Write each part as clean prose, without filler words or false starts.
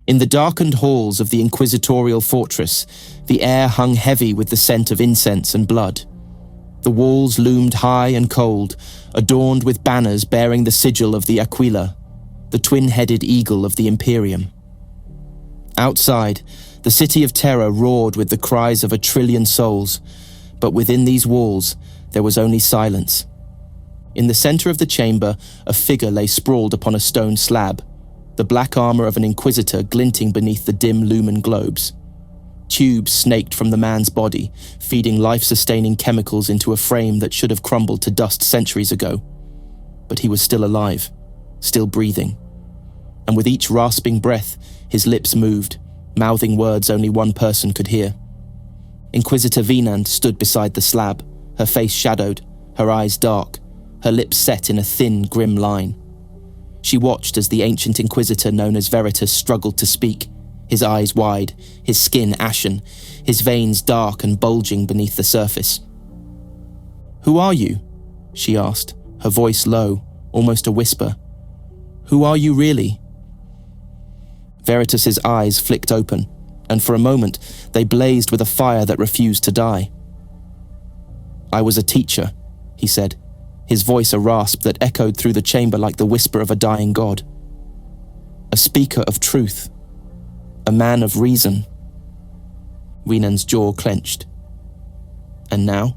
In the darkened halls of the inquisitorial fortress, the air hung heavy with the scent of incense and blood. The walls loomed high and cold, adorned with banners bearing the sigil of the Aquila, the twin-headed eagle of the Imperium. Outside, the city of terror roared with the cries of 1 trillion souls, but within these walls, there was only silence. In the center of the chamber, a figure lay sprawled upon a stone slab, the black armor of an inquisitor glinting beneath the dim lumen globes. Tubes snaked from the man's body, feeding life-sustaining chemicals into a frame that should have crumbled to dust centuries ago. But he was still alive, still breathing. And with each rasping breath, his lips moved, mouthing words only one person could hear. Inquisitor Vinand stood beside the slab, her face shadowed, her eyes dark, her lips set in a thin, grim line. She watched as the ancient inquisitor known as Veritas struggled to speak, his eyes wide, his skin ashen, his veins dark and bulging beneath the surface. "Who are you?" she asked, her voice low, almost a whisper. "Who are you really?" Veritas's eyes flicked open, and for a moment they blazed with a fire that refused to die. "I was a teacher," he said, his voice a rasp that echoed through the chamber like the whisper of a dying god. "A speaker of truth. A man of reason." Winan's jaw clenched. "And now?"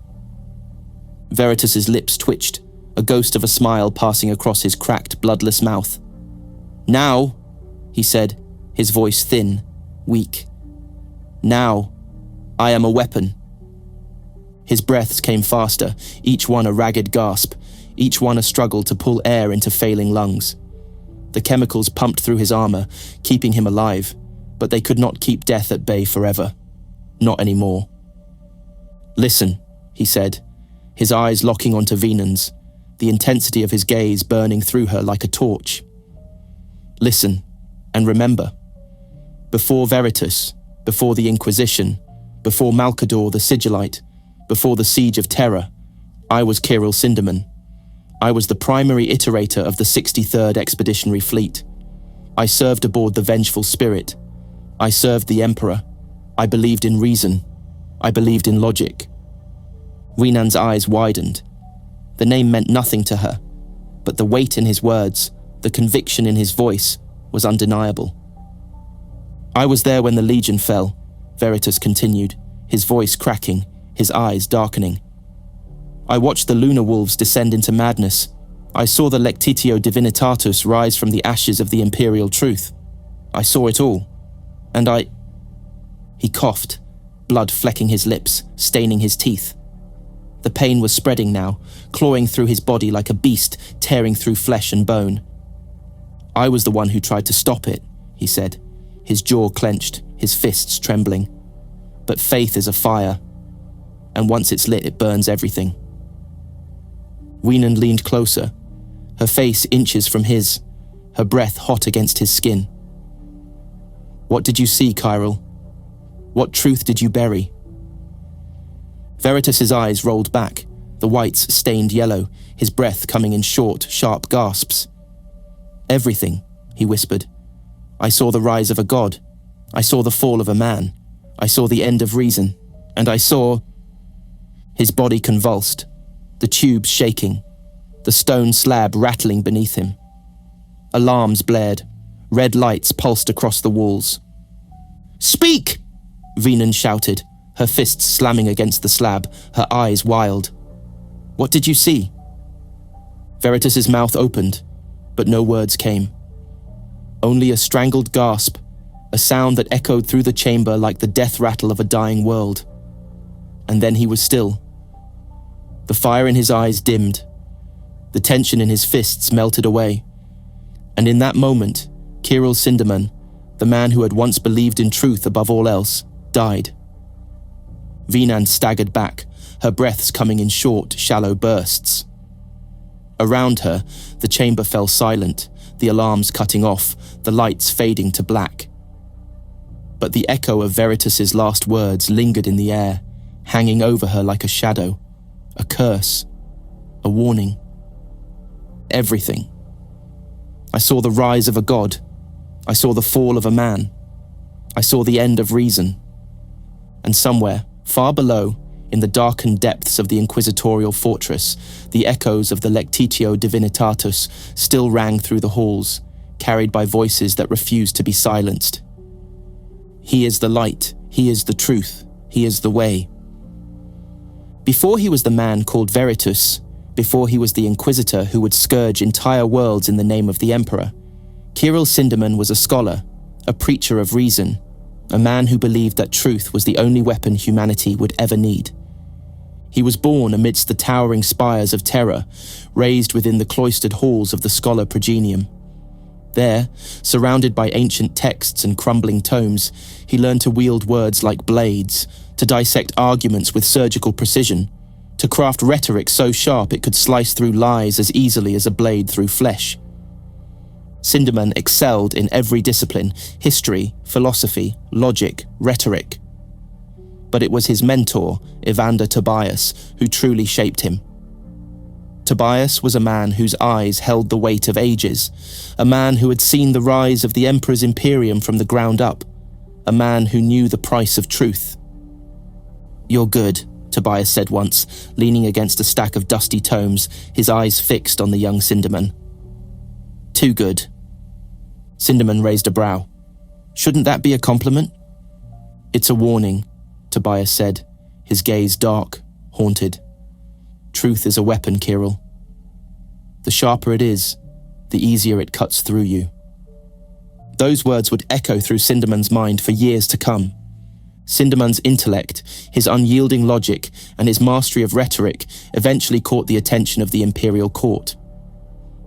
Veritas's lips twitched, a ghost of a smile passing across his cracked, bloodless mouth. "Now," he said, his voice thin, weak. "Now, I am a weapon." His breaths came faster, each one a ragged gasp, each one a struggle to pull air into failing lungs. The chemicals pumped through his armor, keeping him alive, but they could not keep death at bay forever. Not anymore. "Listen," he said, his eyes locking onto Vinan's, the intensity of his gaze burning through her like a torch. "Listen, and remember. Before Veritas, before the Inquisition, before Malkador the Sigillite, before the Siege of Terror, I was Kyril Sindermann. I was the primary iterator of the 63rd Expeditionary Fleet. I served aboard the Vengeful Spirit. I served the Emperor. I believed in reason. I believed in logic." Winan's eyes widened. The name meant nothing to her, but the weight in his words, the conviction in his voice, was undeniable. "I was there when the Legion fell," Veritas continued, his voice cracking, his eyes darkening. "I watched the Lunar Wolves descend into madness. I saw the Lectitio Divinitatus rise from the ashes of the Imperial Truth. I saw it all. And He coughed, blood flecking his lips, staining his teeth. The pain was spreading now, clawing through his body like a beast, tearing through flesh and bone. "I was the one who tried to stop it," he said, his jaw clenched, his fists trembling. "But faith is a fire, and once it's lit, it burns everything." Winan leaned closer, her face inches from his, her breath hot against his skin. "What did you see, Kyril? What truth did you bury?" Veritas's eyes rolled back, the whites stained yellow, his breath coming in short, sharp gasps. "Everything," he whispered. "I saw the rise of a god. I saw the fall of a man. I saw the end of reason. And I saw..." His body convulsed, the tubes shaking, the stone slab rattling beneath him. Alarms blared, red lights pulsed across the walls. "Speak!" Winan shouted, her fists slamming against the slab, her eyes wild. "What did you see?" Veritas's mouth opened, but no words came. Only a strangled gasp, a sound that echoed through the chamber like the death rattle of a dying world. And then he was still. The fire in his eyes dimmed. The tension in his fists melted away. And in that moment, Kyril Sindermann, the man who had once believed in truth above all else, died. Winan staggered back, her breaths coming in short, shallow bursts. Around her, the chamber fell silent, the alarms cutting off, the lights fading to black. But the echo of Veritas's last words lingered in the air, hanging over her like a shadow, a curse, a warning. "Everything. I saw the rise of a god. I saw the fall of a man. I saw the end of reason. And somewhere, far below, in the darkened depths of the inquisitorial fortress, the echoes of the Lectitio Divinitatus still rang through the halls, carried by voices that refused to be silenced. He is the light, he is the truth, he is the way. Before he was the man called Veritas, before he was the inquisitor who would scourge entire worlds in the name of the emperor, Kyril Sindermann was a scholar, a preacher of reason, a man who believed that truth was the only weapon humanity would ever need. He was born amidst the towering spires of terror, raised within the cloistered halls of the scholar Progenium. There, surrounded by ancient texts and crumbling tomes, he learned to wield words like blades, to dissect arguments with surgical precision, to craft rhetoric so sharp it could slice through lies as easily as a blade through flesh. Sindermann excelled in every discipline: history, philosophy, logic, rhetoric. But it was his mentor, Evander Tobias, who truly shaped him. Tobias was a man whose eyes held the weight of ages, a man who had seen the rise of the Emperor's Imperium from the ground up, a man who knew the price of truth. "You're good," Tobias said once, leaning against a stack of dusty tomes, his eyes fixed on the young Sindermann. "Too good." Sindermann raised a brow. "Shouldn't that be a compliment?" "It's a warning," Tobias said, his gaze dark, haunted. "Truth is a weapon, Kyril. The sharper it is, the easier it cuts through you." Those words would echo through Sindermann's mind for years to come. Sindermann's intellect, his unyielding logic, and his mastery of rhetoric eventually caught the attention of the Imperial Court.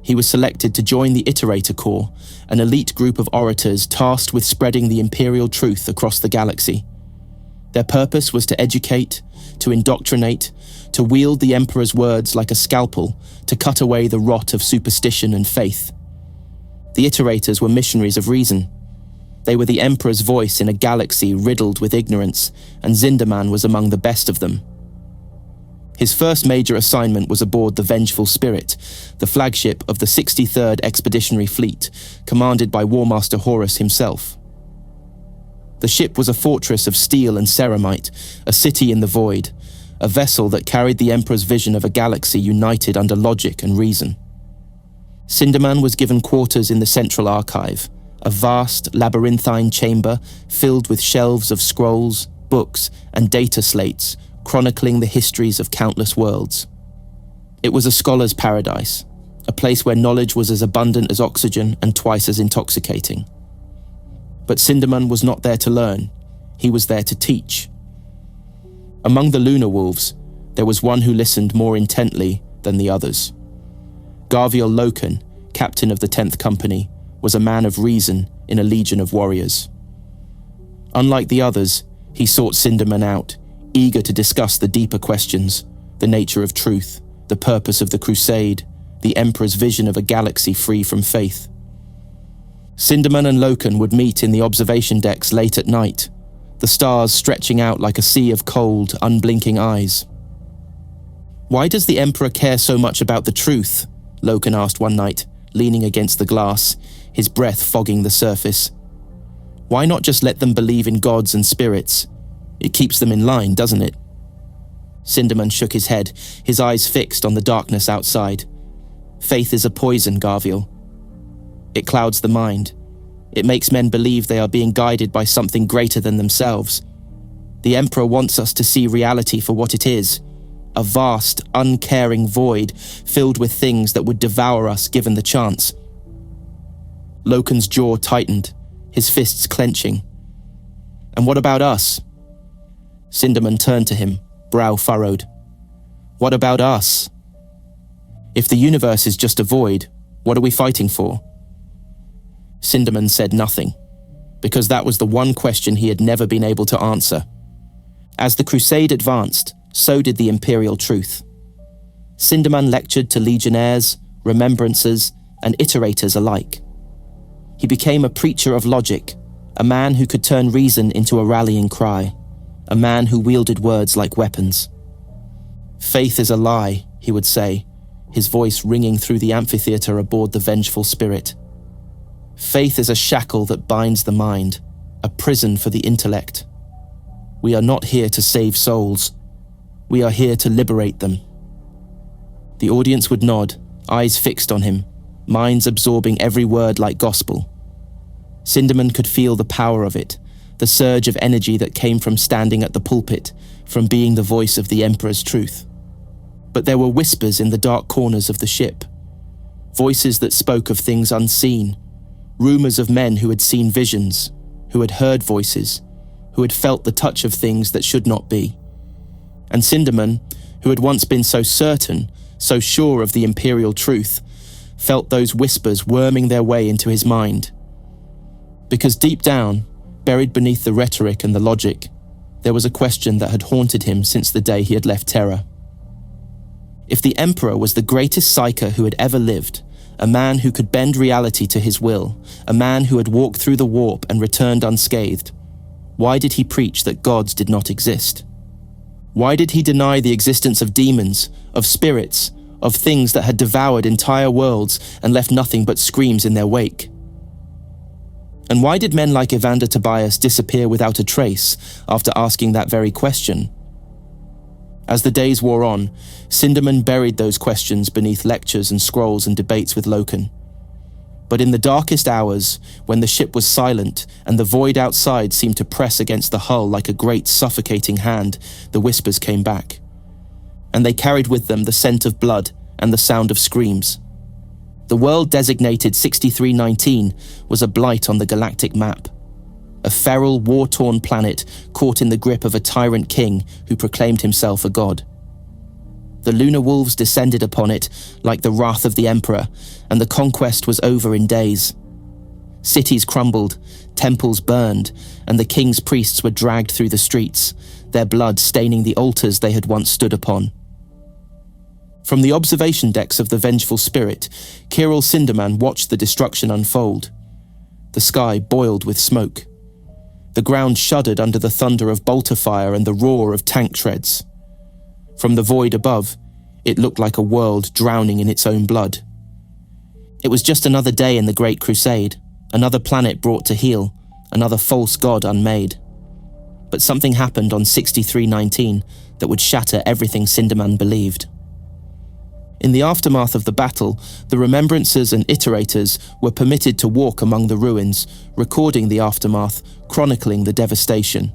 He was selected to join the Iterator Corps, an elite group of orators tasked with spreading the Imperial Truth across the galaxy. Their purpose was to educate, to indoctrinate, to wield the Emperor's words like a scalpel, to cut away the rot of superstition and faith. The Iterators were missionaries of reason. They were the Emperor's voice in a galaxy riddled with ignorance, and Sindermann was among the best of them. His first major assignment was aboard the Vengeful Spirit, the flagship of the 63rd Expeditionary Fleet, commanded by War Master Horus himself. The ship was a fortress of steel and ceramite, a city in the void, a vessel that carried the Emperor's vision of a galaxy united under logic and reason. Sindermann was given quarters in the Central Archive, a vast labyrinthine chamber filled with shelves of scrolls, books, and data slates chronicling the histories of countless worlds. It was a scholar's paradise, a place where knowledge was as abundant as oxygen and twice as intoxicating. But Sindermann was not there to learn, he was there to teach. Among the Lunar Wolves, there was one who listened more intently than the others. Garviel Loken, captain of the 10th Company, was a man of reason in a legion of warriors. Unlike the others, he sought Sindermann out, eager to discuss the deeper questions, the nature of truth, the purpose of the crusade, the Emperor's vision of a galaxy free from faith. Sindermann and Loken would meet in the observation decks late at night, the stars stretching out like a sea of cold, unblinking eyes. "Why does the Emperor care so much about the truth?" Loken asked one night, leaning against the glass, his breath fogging the surface. "Why not just let them believe in gods and spirits? It keeps them in line, doesn't it?" Sindermann shook his head, his eyes fixed on the darkness outside. "Faith is a poison, Garviel. It clouds the mind. It makes men believe they are being guided by something greater than themselves. The Emperor wants us to see reality for what it is, a vast, uncaring void filled with things that would devour us given the chance." Loken's jaw tightened, his fists clenching. "And what about us?" Sindermann turned to him, brow furrowed. "What about us? If the universe is just a void, what are we fighting for?" Sindermann said nothing, because that was the one question he had never been able to answer. As the crusade advanced, so did the Imperial Truth. Sindermann lectured to legionnaires, remembrancers, and iterators alike. He became a preacher of logic, a man who could turn reason into a rallying cry, a man who wielded words like weapons. "Faith is a lie," he would say, his voice ringing through the amphitheater aboard the Vengeful Spirit. "Faith is a shackle that binds the mind. a prison for the intellect. We are not here to save souls. We are here to liberate them. The audience would nod, eyes fixed on him, minds absorbing every word like gospel. Sindermann could feel the power of it, the surge of energy that came from standing at the pulpit, from being the voice of the Emperor's truth. But there were whispers in the dark corners of the ship, voices that spoke of things unseen, rumors of men who had seen visions, who had heard voices, who had felt the touch of things that should not be. And Sindermann, who had once been so certain, so sure of the Imperial Truth, felt those whispers worming their way into his mind. Because deep down, buried beneath the rhetoric and the logic, there was a question that had haunted him since the day he had left Terra. If the Emperor was the greatest psyker who had ever lived, a man who could bend reality to his will, a man who had walked through the warp and returned unscathed, why did he preach that gods did not exist? Why did he deny the existence of demons, of spirits, of things that had devoured entire worlds and left nothing but screams in their wake? And why did men like Evander Tobias disappear without a trace after asking that very question? As the days wore on, Sindermann buried those questions beneath lectures and scrolls and debates with Loken. But in the darkest hours, when the ship was silent and the void outside seemed to press against the hull like a great suffocating hand, the whispers came back. And they carried with them the scent of blood and the sound of screams. The world designated 6319 was a blight on the galactic map. A feral, war-torn planet caught in the grip of a tyrant king who proclaimed himself a god. The lunar wolves descended upon it like the wrath of the Emperor, and the conquest was over in days. Cities crumbled, temples burned, and the king's priests were dragged through the streets, their blood staining the altars they had once stood upon. From the observation decks of the Vengeful Spirit, Kyril Sindermann watched the destruction unfold. The sky boiled with smoke. The ground shuddered under the thunder of bolter fire and the roar of tank treads. From the void above, it looked like a world drowning in its own blood. It was just another day in the Great Crusade, another planet brought to heel, another false god unmade. But something happened on 6319 that would shatter everything Sindermann believed. In the aftermath of the battle, the remembrancers and iterators were permitted to walk among the ruins, recording the aftermath, chronicling the devastation.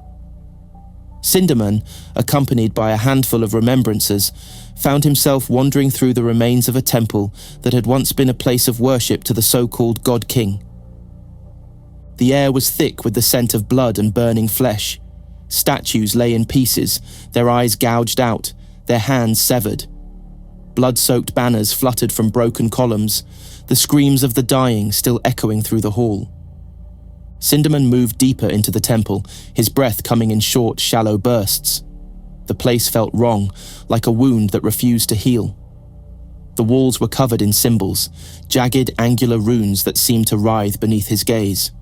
Sindermann, accompanied by a handful of remembrancers, found himself wandering through the remains of a temple that had once been a place of worship to the so-called God King. The air was thick with the scent of blood and burning flesh. Statues lay in pieces, their eyes gouged out, their hands severed. Blood-soaked banners fluttered from broken columns, the screams of the dying still echoing through the hall. Sindermann moved deeper into the temple, his breath coming in short, shallow bursts. The place felt wrong, like a wound that refused to heal. The walls were covered in symbols, jagged, angular runes that seemed to writhe beneath his gaze.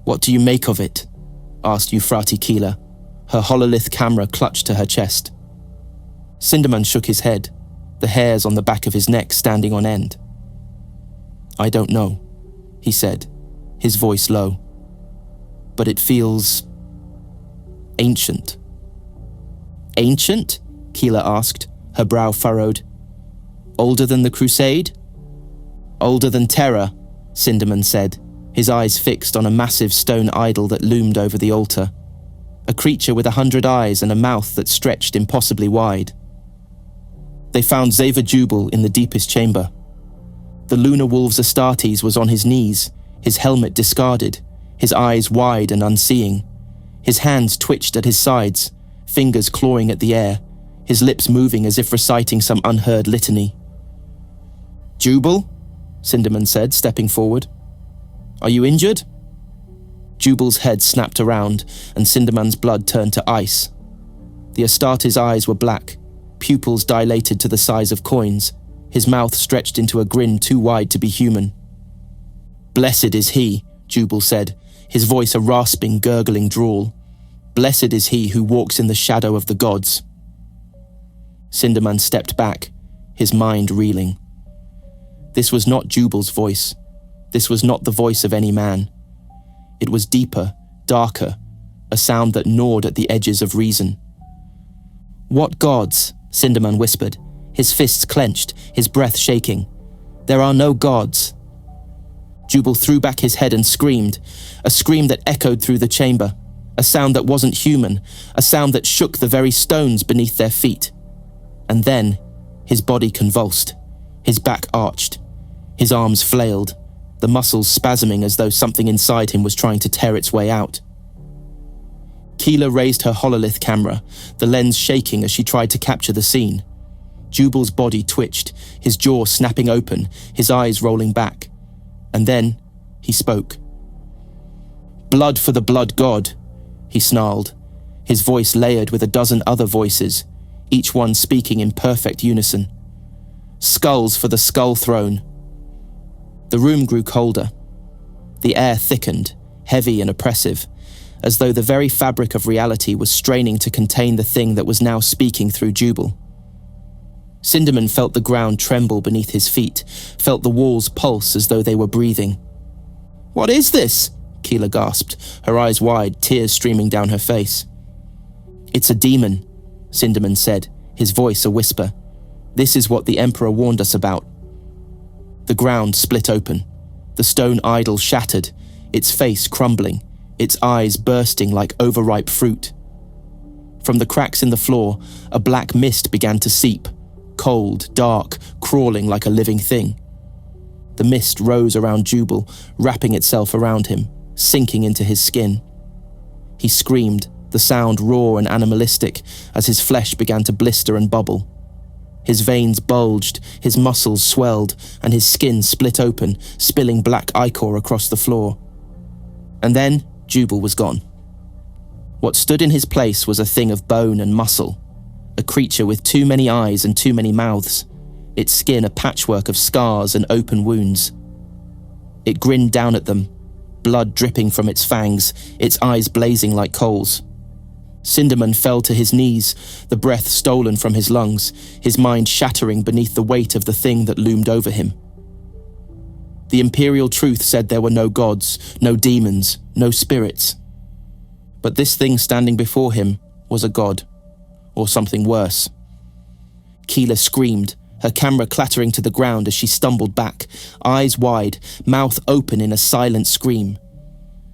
"What do you make of it?" asked Euphrati Keeler, her hololith camera clutched to her chest. Sindermann shook his head, the hairs on the back of his neck standing on end. "I don't know," he said, his voice low. "But it feels ancient." "Ancient?" Keeler asked, her brow furrowed. "Older than the Crusade?" "Older than Terra," Sindermann said, his eyes fixed on a massive stone idol that loomed over the altar. A creature with 100 eyes and a mouth that stretched impossibly wide. They found Xaver Jubal in the deepest chamber. The lunar wolf's Astartes was on his knees, his helmet discarded, his eyes wide and unseeing. His hands twitched at his sides, fingers clawing at the air, his lips moving as if reciting some unheard litany. "Jubal?" Sindermann said, stepping forward. "Are you injured?" Jubal's head snapped around, and Sindermann's blood turned to ice. The Astartes' eyes were black, pupils dilated to the size of coins, his mouth stretched into a grin too wide to be human. "Blessed is he," Jubal said, his voice a rasping, gurgling drawl. "Blessed is he who walks in the shadow of the gods." Sindermann stepped back, his mind reeling. This was not Jubal's voice. This was not the voice of any man. It was deeper, darker, a sound that gnawed at the edges of reason. "What gods?" Sindermann whispered, his fists clenched, his breath shaking. "There are no gods." Jubal threw back his head and screamed, a scream that echoed through the chamber, a sound that wasn't human, a sound that shook the very stones beneath their feet. And then, his body convulsed, his back arched, his arms flailed, the muscles spasming as though something inside him was trying to tear its way out. Keela raised her hololith camera, the lens shaking as she tried to capture the scene. Jubal's body twitched, his jaw snapping open, his eyes rolling back. And then, he spoke. "Blood for the blood god," he snarled, his voice layered with a dozen other voices, each one speaking in perfect unison. "Skulls for the skull throne." The room grew colder. The air thickened, heavy and oppressive, as though the very fabric of reality was straining to contain the thing that was now speaking through Jubal. Sindermann felt the ground tremble beneath his feet, felt the walls pulse as though they were breathing. "What is this?" Keela gasped, her eyes wide, tears streaming down her face. "It's a demon," Sindermann said, his voice a whisper. "This is what the Emperor warned us about." The ground split open, the stone idol shattered, its face crumbling, its eyes bursting like overripe fruit. From the cracks in the floor, a black mist began to seep, cold, dark, crawling like a living thing. The mist rose around Jubal, wrapping itself around him, sinking into his skin. He screamed, the sound raw and animalistic, as his flesh began to blister and bubble. His veins bulged, his muscles swelled, and his skin split open, spilling black ichor across the floor. And then, Jubal was gone. What stood in his place was a thing of bone and muscle, a creature with too many eyes and too many mouths, its skin a patchwork of scars and open wounds. It grinned down at them, blood dripping from its fangs, its eyes blazing like coals. Sindermann fell to his knees, the breath stolen from his lungs, his mind shattering beneath the weight of the thing that loomed over him. The Imperial Truth said there were no gods, no demons, no spirits. But this thing standing before him was a god, or something worse. Keela screamed, her camera clattering to the ground as she stumbled back, eyes wide, mouth open in a silent scream.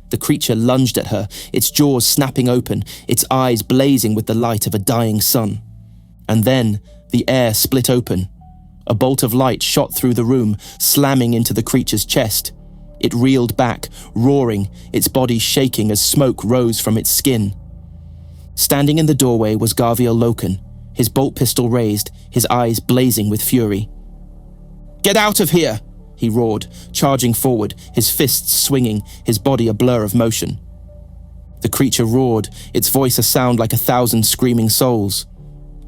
The creature lunged at her, its jaws snapping open, its eyes blazing with the light of a dying sun. And then, the air split open. A bolt of light shot through the room, slamming into the creature's chest. It reeled back, roaring, its body shaking as smoke rose from its skin. Standing in the doorway was Garviel Loken, his bolt pistol raised, his eyes blazing with fury. "Get out of here!" he roared, charging forward, his fists swinging, his body a blur of motion. The creature roared, its voice a sound like 1,000 screaming souls.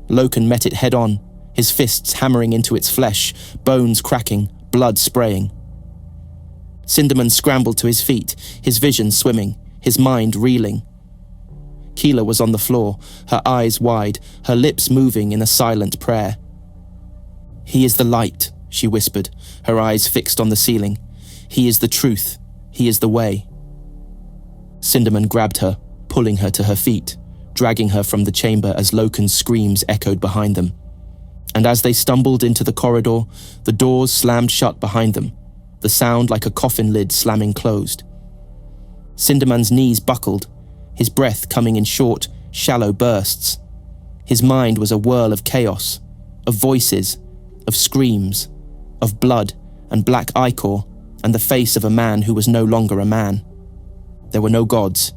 Loken met it head-on, his fists hammering into its flesh, bones cracking, blood spraying. Sindermann scrambled to his feet, his vision swimming, his mind reeling. Keela was on the floor, her eyes wide, her lips moving in a silent prayer. "He is the light," she whispered, her eyes fixed on the ceiling. "He is the truth. He is the way." Sindermann grabbed her, pulling her to her feet, dragging her from the chamber as Loken's screams echoed behind them. And as they stumbled into the corridor, the doors slammed shut behind them, the sound like a coffin lid slamming closed. Sindermann's knees buckled, his breath coming in short, shallow bursts. His mind was a whirl of chaos, of voices, of screams, of blood and black ichor and the face of a man who was no longer a man. There were no gods.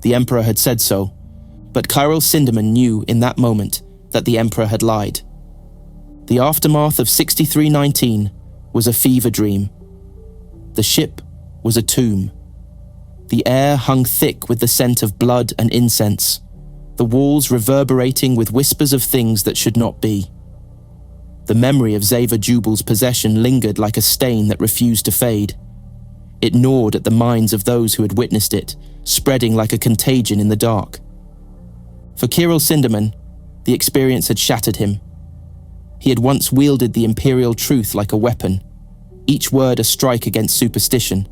The Emperor had said so, but Kyril Sindermann knew in that moment that the Emperor had lied. The aftermath of 6319 was a fever dream. The ship was a tomb. The air hung thick with the scent of blood and incense, the walls reverberating with whispers of things that should not be. The memory of Xaver Jubal's possession lingered like a stain that refused to fade. It gnawed at the minds of those who had witnessed it, spreading like a contagion in the dark. For Kyril Sindermann, the experience had shattered him. He had once wielded the Imperial Truth like a weapon, each word a strike against superstition.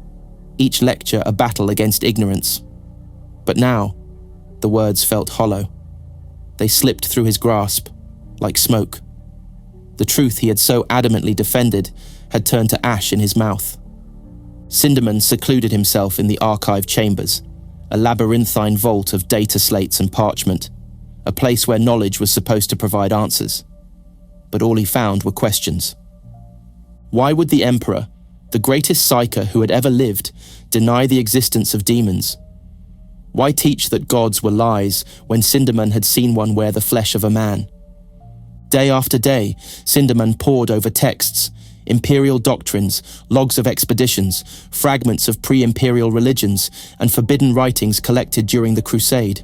each lecture a battle against ignorance. But now, the words felt hollow. They slipped through his grasp, like smoke. The truth he had so adamantly defended had turned to ash in his mouth. Sindermann secluded himself in the archive chambers, a labyrinthine vault of data slates and parchment, a place where knowledge was supposed to provide answers. But all he found were questions. Why would the Emperor, the greatest psyker who had ever lived, deny the existence of demons? Why teach that gods were lies when Sindermann had seen one wear the flesh of a man? Day after day, Sindermann pored over texts, imperial doctrines, logs of expeditions, fragments of pre-imperial religions, and forbidden writings collected during the Crusade.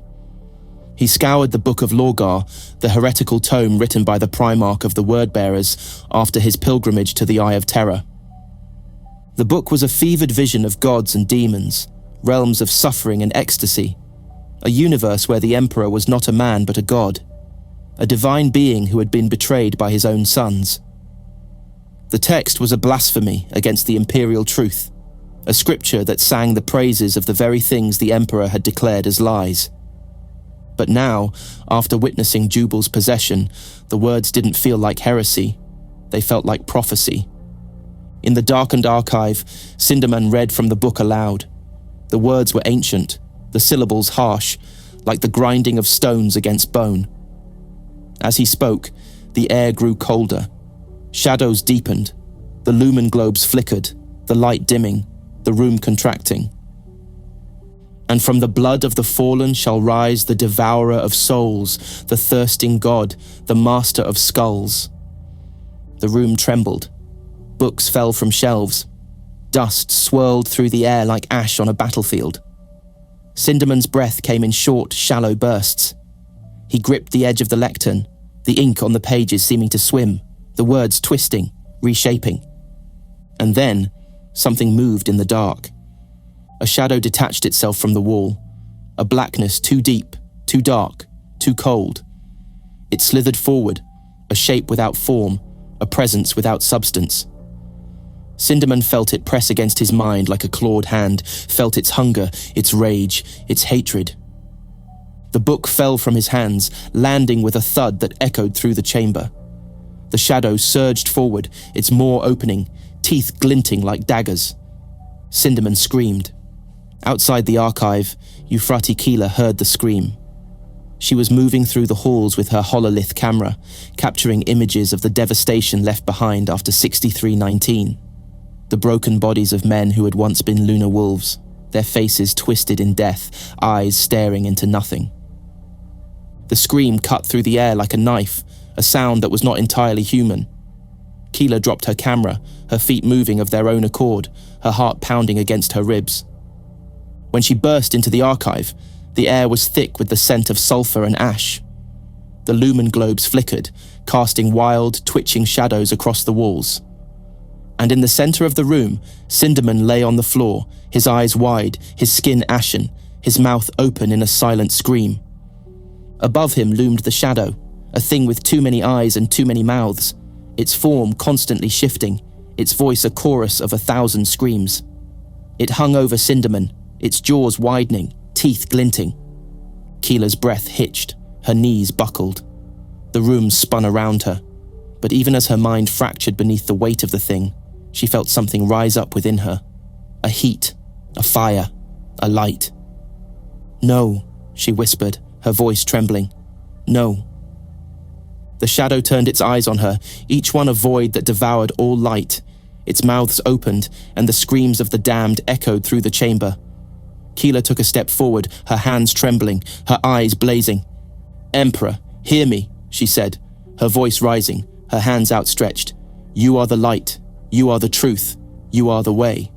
He scoured the Book of Lorgar, the heretical tome written by the Primarch of the Wordbearers after his pilgrimage to the Eye of Terror. The book was a fevered vision of gods and demons, realms of suffering and ecstasy, a universe where the Emperor was not a man but a god, a divine being who had been betrayed by his own sons. The text was a blasphemy against the Imperial Truth, a scripture that sang the praises of the very things the Emperor had declared as lies. But now, after witnessing Jubal's possession, the words didn't feel like heresy, they felt like prophecy. In the darkened archive, Sindermann read from the book aloud. The words were ancient, the syllables harsh, like the grinding of stones against bone. As he spoke, the air grew colder. Shadows deepened. The lumen globes flickered, the light dimming, the room contracting. And from the blood of the fallen shall rise the devourer of souls, the thirsting god, the master of skulls. The room trembled. Books fell from shelves. Dust swirled through the air like ash on a battlefield. Sindermann's breath came in short, shallow bursts. He gripped the edge of the lectern, the ink on the pages seeming to swim, the words twisting, reshaping. And then, something moved in the dark. A shadow detached itself from the wall, a blackness too deep, too dark, too cold. It slithered forward, a shape without form, a presence without substance. Sindermann felt it press against his mind like a clawed hand, felt its hunger, its rage, its hatred. The book fell from his hands, landing with a thud that echoed through the chamber. The shadow surged forward, its maw opening, teeth glinting like daggers. Sindermann screamed. Outside the archive, Euphrati Keeler heard the scream. She was moving through the halls with her hololith camera, capturing images of the devastation left behind after 6319. The broken bodies of men who had once been lunar wolves, their faces twisted in death, eyes staring into nothing. The scream cut through the air like a knife, a sound that was not entirely human. Keeler dropped her camera, her feet moving of their own accord, her heart pounding against her ribs. When she burst into the archive, the air was thick with the scent of sulfur and ash. The lumen globes flickered, casting wild, twitching shadows across the walls. And in the center of the room, Sindermann lay on the floor, his eyes wide, his skin ashen, his mouth open in a silent scream. Above him loomed the shadow, a thing with too many eyes and too many mouths, its form constantly shifting, its voice a chorus of 1,000 screams. It hung over Sindermann, its jaws widening, teeth glinting. Keeler's breath hitched, her knees buckled. The room spun around her, but even as her mind fractured beneath the weight of the thing, she felt something rise up within her. A heat, a fire, a light. "No," she whispered, her voice trembling. "No." The shadow turned its eyes on her, each one a void that devoured all light. Its mouths opened, and the screams of the damned echoed through the chamber. Keeler took a step forward, her hands trembling, her eyes blazing. "Emperor, hear me," she said, her voice rising, her hands outstretched. "You are the light. You are the truth. You are the way."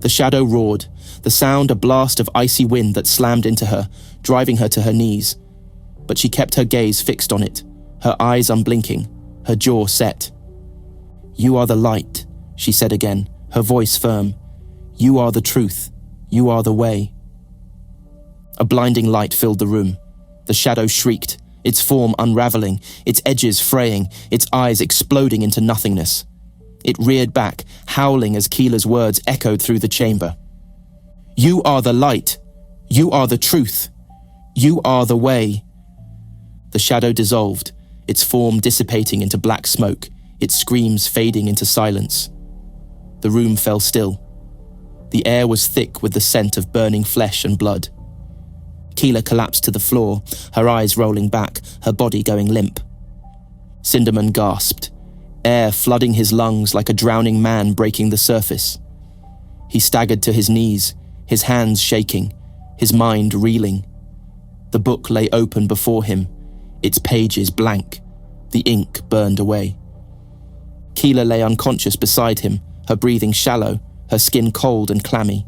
The shadow roared, the sound a blast of icy wind that slammed into her, driving her to her knees. But she kept her gaze fixed on it, her eyes unblinking, her jaw set. "You are the light," she said again, her voice firm. "You are the truth. You are the way." A blinding light filled the room. The shadow shrieked, its form unraveling, its edges fraying, its eyes exploding into nothingness. It reared back, howling as Keeler's words echoed through the chamber. "You are the light. You are the truth. You are the way." The shadow dissolved, its form dissipating into black smoke, its screams fading into silence. The room fell still. The air was thick with the scent of burning flesh and blood. Keeler collapsed to the floor, her eyes rolling back, her body going limp. Sindermann gasped, air flooding his lungs like a drowning man breaking the surface. He staggered to his knees, his hands shaking, his mind reeling. The book lay open before him, its pages blank, the ink burned away. Keeler lay unconscious beside him, her breathing shallow, her skin cold and clammy.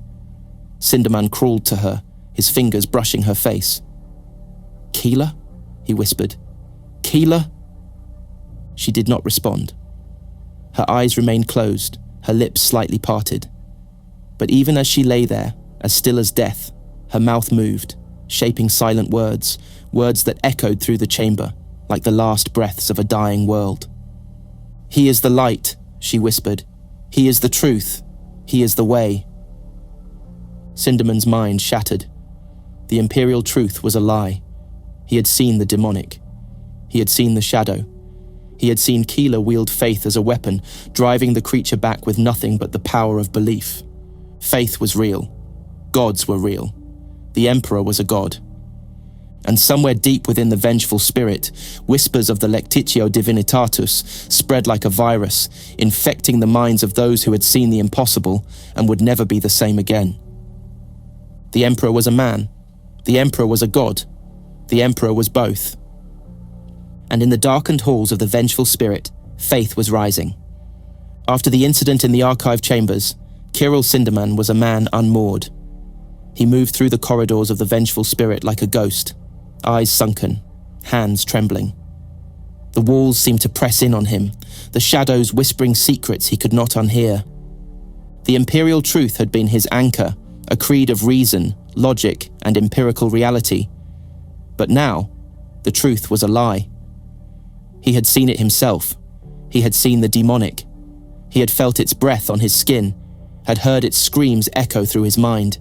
Sindermann crawled to her, his fingers brushing her face. "Keeler?" he whispered. "Keeler?" She did not respond. Her eyes remained closed, her lips slightly parted. But even as she lay there, as still as death, her mouth moved, shaping silent words, words that echoed through the chamber, like the last breaths of a dying world. "He is the light," she whispered. "He is the truth. He is the way." Sindermann's mind shattered. The Imperial Truth was a lie. He had seen the demonic. He had seen the shadow. He had seen Keeler wield faith as a weapon, driving the creature back with nothing but the power of belief. Faith was real. Gods were real. The Emperor was a god. And somewhere deep within the vengeful spirit, whispers of the Lectitio Divinitatus spread like a virus, infecting the minds of those who had seen the impossible and would never be the same again. The Emperor was a man. The Emperor was a god. The Emperor was both. And in the darkened halls of the vengeful spirit, faith was rising. After the incident in the archive chambers, Kyril Sindermann was a man unmoored. He moved through the corridors of the vengeful spirit like a ghost, eyes sunken, hands trembling. The walls seemed to press in on him, the shadows whispering secrets he could not unhear. The Imperial Truth had been his anchor, a creed of reason, logic, and empirical reality. But now, the truth was a lie. He had seen it himself. He had seen the demonic. He had felt its breath on his skin, had heard its screams echo through his mind.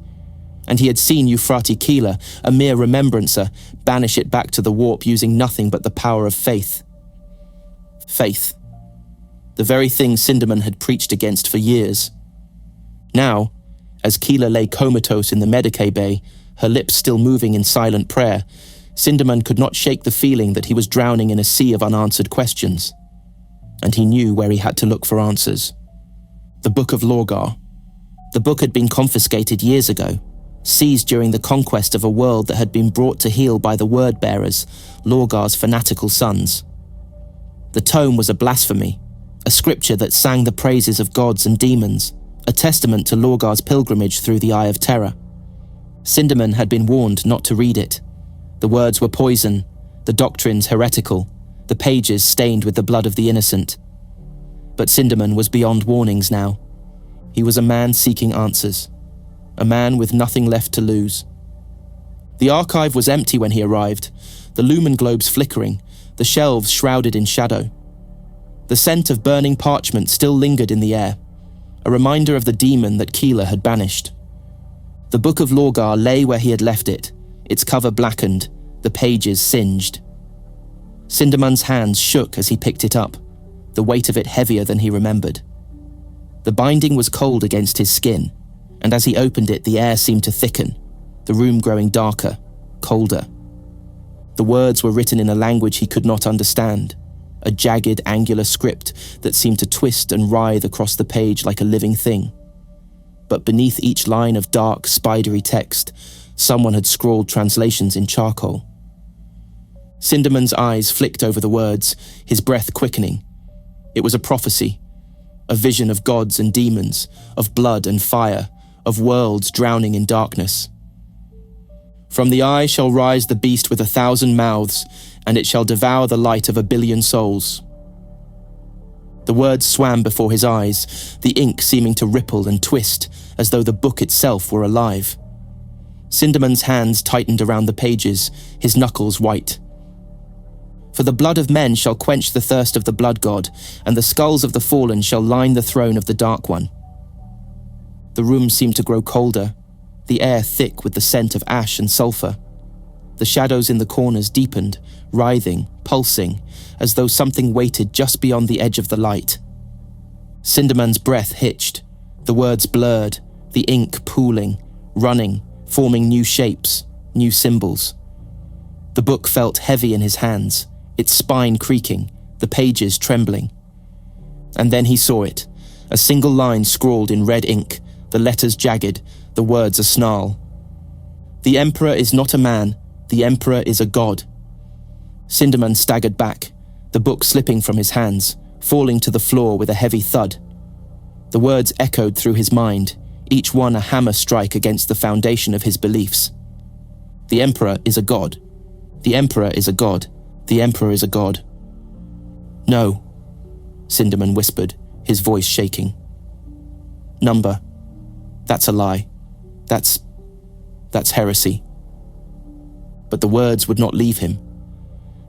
And he had seen Euphrati Keeler, a mere remembrancer, banish it back to the warp using nothing but the power of faith. Faith. The very thing Sindermann had preached against for years. Now, as Keeler lay comatose in the Medicae bay, her lips still moving in silent prayer, Sindermann could not shake the feeling that he was drowning in a sea of unanswered questions. And he knew where he had to look for answers. The Book of Lorgar. The book had been confiscated years ago, seized during the conquest of a world that had been brought to heel by the word-bearers, Lorgar's fanatical sons. The tome was a blasphemy, a scripture that sang the praises of gods and demons, a testament to Lorgar's pilgrimage through the Eye of Terror. Sindermann had been warned not to read it. The words were poison, the doctrines heretical, the pages stained with the blood of the innocent. But Sindermann was beyond warnings now. He was a man seeking answers, a man with nothing left to lose. The archive was empty when he arrived, the lumen globes flickering, the shelves shrouded in shadow. The scent of burning parchment still lingered in the air, a reminder of the demon that Keeler had banished. The Book of Lorgar lay where he had left it, its cover blackened, the pages singed. Sindermann's hands shook as he picked it up, the weight of it heavier than he remembered. The binding was cold against his skin, and as he opened it, the air seemed to thicken, the room growing darker, colder. The words were written in a language he could not understand, a jagged, angular script that seemed to twist and writhe across the page like a living thing. But beneath each line of dark, spidery text, someone had scrawled translations in charcoal. Sindermann's eyes flicked over the words, his breath quickening. It was a prophecy, a vision of gods and demons, of blood and fire, of worlds drowning in darkness. From the eye shall rise the beast with 1,000 mouths, and it shall devour the light of 1 billion souls. The words swam before his eyes, the ink seeming to ripple and twist, as though the book itself were alive. Sindermann's hands tightened around the pages, his knuckles white. For the blood of men shall quench the thirst of the blood god, and the skulls of the fallen shall line the throne of the Dark One. The room seemed to grow colder, the air thick with the scent of ash and sulfur. The shadows in the corners deepened, writhing, pulsing, as though something waited just beyond the edge of the light. Sindermann's breath hitched, the words blurred, the ink pooling, running, forming new shapes, new symbols. The book felt heavy in his hands, its spine creaking, the pages trembling. And then he saw it, a single line scrawled in red ink, the letters jagged, the words a snarl. The Emperor is not a man, the Emperor is a god. Sindermann staggered back, the book slipping from his hands, falling to the floor with a heavy thud. The words echoed through his mind, each one a hammer strike against the foundation of his beliefs. The Emperor is a god. The Emperor is a god. The Emperor is a god. No, Sindermann whispered, his voice shaking. Number. That's a lie. That's heresy. But the words would not leave him.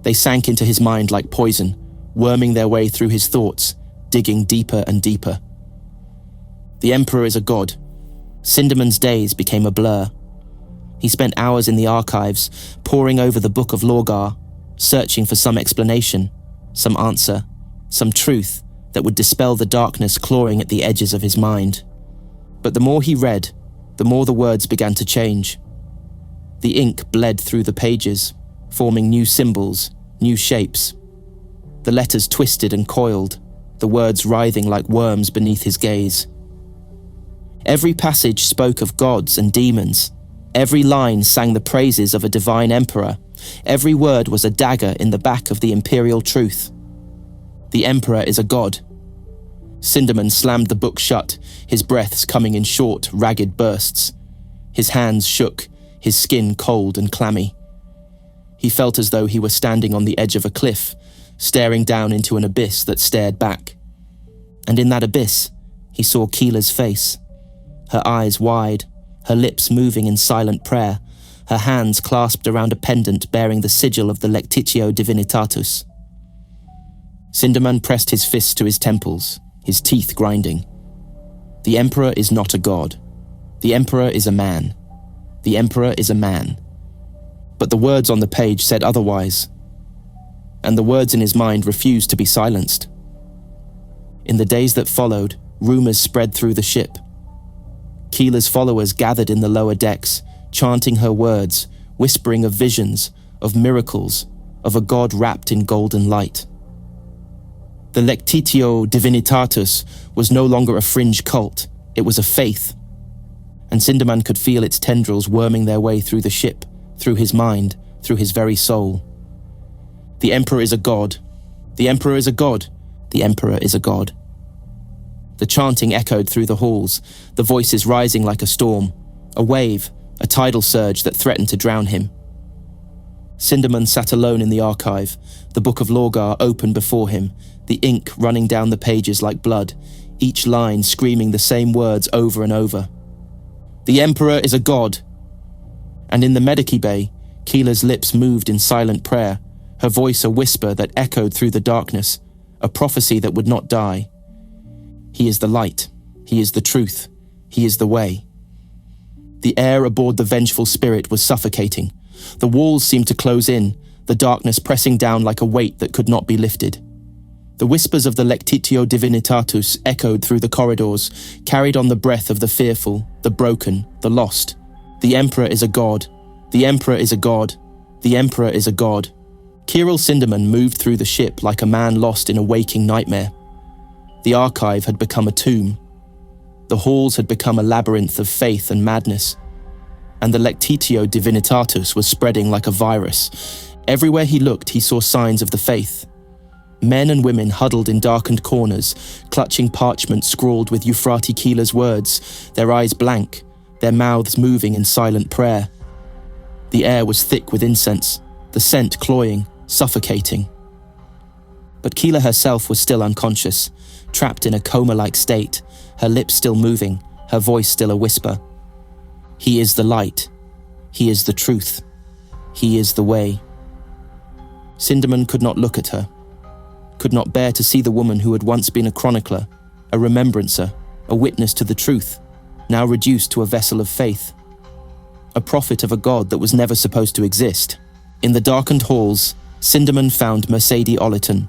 They sank into his mind like poison, worming their way through his thoughts, digging deeper and deeper. The Emperor is a god. Sindermann's days became a blur. He spent hours in the archives, poring over the Book of Lorgar, searching for some explanation, some answer, some truth that would dispel the darkness clawing at the edges of his mind. But the more he read, the more the words began to change. The ink bled through the pages, forming new symbols, new shapes. The letters twisted and coiled, the words writhing like worms beneath his gaze. Every passage spoke of gods and demons. Every line sang the praises of a divine emperor. Every word was a dagger in the back of the Imperial Truth. The Emperor is a god. Sindermann slammed the book shut, his breaths coming in short, ragged bursts. His hands shook, his skin cold and clammy. He felt as though he were standing on the edge of a cliff, staring down into an abyss that stared back. And in that abyss, he saw Kyril's face, her eyes wide, her lips moving in silent prayer, her hands clasped around a pendant bearing the sigil of the Lectitio Divinitatus. Sindermann pressed his fists to his temples, his teeth grinding. The Emperor is not a god. The Emperor is a man. The Emperor is a man. But the words on the page said otherwise, and the words in his mind refused to be silenced. In the days that followed, rumors spread through the ship. Kyril's followers gathered in the lower decks, chanting her words, whispering of visions, of miracles, of a god wrapped in golden light. The Lectitio Divinitatus was no longer a fringe cult, it was a faith. And Sindermann could feel its tendrils worming their way through the ship, through his mind, through his very soul. The Emperor is a god. The Emperor is a god. The Emperor is a god. The chanting echoed through the halls, the voices rising like a storm, a wave, a tidal surge that threatened to drown him. Sindermann sat alone in the archive, the Book of Lorgar open before him, the ink running down the pages like blood, each line screaming the same words over and over. The Emperor is a god. And in the Medici Bay, Kyril's lips moved in silent prayer, her voice a whisper that echoed through the darkness, a prophecy that would not die. He is the light. He is the truth. He is the way. The air aboard the vengeful spirit was suffocating. The walls seemed to close in, the darkness pressing down like a weight that could not be lifted. The whispers of the Lectitio Divinitatus echoed through the corridors, carried on the breath of the fearful, the broken, the lost. The Emperor is a god. The Emperor is a god. The Emperor is a god. Kyril Sindermann moved through the ship like a man lost in a waking nightmare. The archive had become a tomb. The halls had become a labyrinth of faith and madness. And the Lectitio Divinitatus was spreading like a virus. Everywhere he looked, he saw signs of the faith. Men and women huddled in darkened corners, clutching parchment scrawled with Euphrati Kyril's words, their eyes blank, their mouths moving in silent prayer. The air was thick with incense, the scent cloying, suffocating. But Kyril herself was still unconscious, trapped in a coma-like state, her lips still moving, her voice still a whisper. He is the light. He is the truth. He is the way. Sindermann could not look at her, could not bear to see the woman who had once been a chronicler, a remembrancer, a witness to the truth, now reduced to a vessel of faith, a prophet of a god that was never supposed to exist. In the darkened halls, Sindermann found Mercedes Ollerton.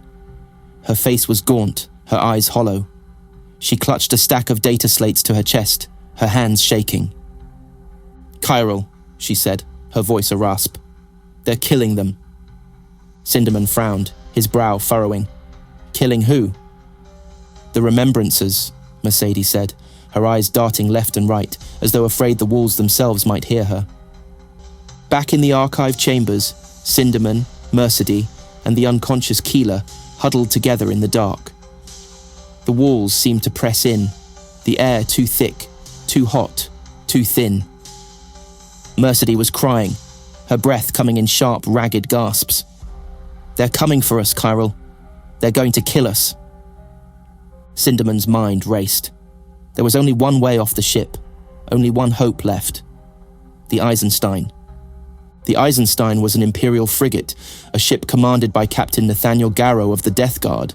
Her face was gaunt, her eyes hollow. She clutched a stack of data slates to her chest, her hands shaking. "Kyril," she said, her voice a rasp. "They're killing them." Sindermann frowned, his brow furrowing. "Killing who?" "The remembrancers," Mercedes said, her eyes darting left and right, as though afraid the walls themselves might hear her. Back in the archive chambers, Sindermann, Mercedes, and the unconscious Keeler huddled together in the dark. The walls seemed to press in, the air too thick, too hot, too thin. Mercedes was crying, her breath coming in sharp, ragged gasps. "They're coming for us, Kyril. They're going to kill us." Sindermann's mind raced. There was only one way off the ship, only one hope left. The Eisenstein. The Eisenstein was an Imperial frigate, a ship commanded by Captain Nathaniel Garrow of the Death Guard.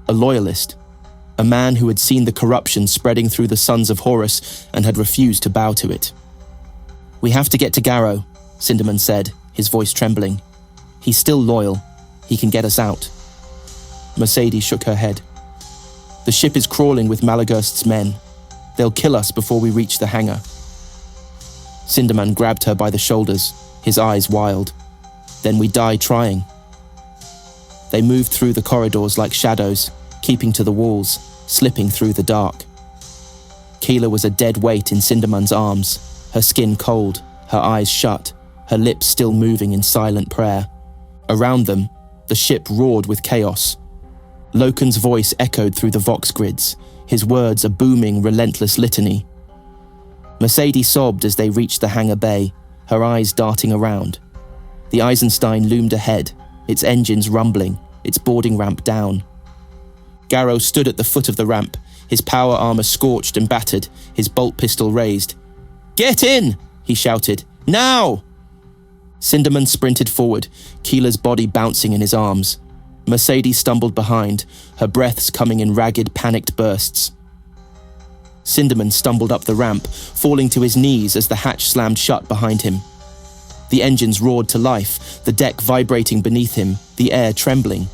A loyalist, a man who had seen the corruption spreading through the sons of Horus and had refused to bow to it. "We have to get to Garrow," Sindermann said, his voice trembling. "He's still loyal. He can get us out." Mercedes shook her head. "The ship is crawling with Malagurst's men. They'll kill us before we reach the hangar." Sindermann grabbed her by the shoulders, his eyes wild. "Then we die trying." They moved through the corridors like shadows, keeping to the walls, slipping through the dark. Keeler was a dead weight in Sindermann's arms, her skin cold, her eyes shut, her lips still moving in silent prayer. Around them, the ship roared with chaos. Loken's voice echoed through the vox grids, his words a booming, relentless litany. Mercedes sobbed as they reached the hangar bay, her eyes darting around. The Eisenstein loomed ahead, its engines rumbling, its boarding ramp down. Garrow stood at the foot of the ramp, his power armor scorched and battered, his bolt pistol raised. "Get in!" he shouted. "Now!" Sindermann sprinted forward, Keeler's body bouncing in his arms. Mercedes stumbled behind, her breaths coming in ragged, panicked bursts. Sindermann stumbled up the ramp, falling to his knees as the hatch slammed shut behind him. The engines roared to life, the deck vibrating beneath him, the air trembling.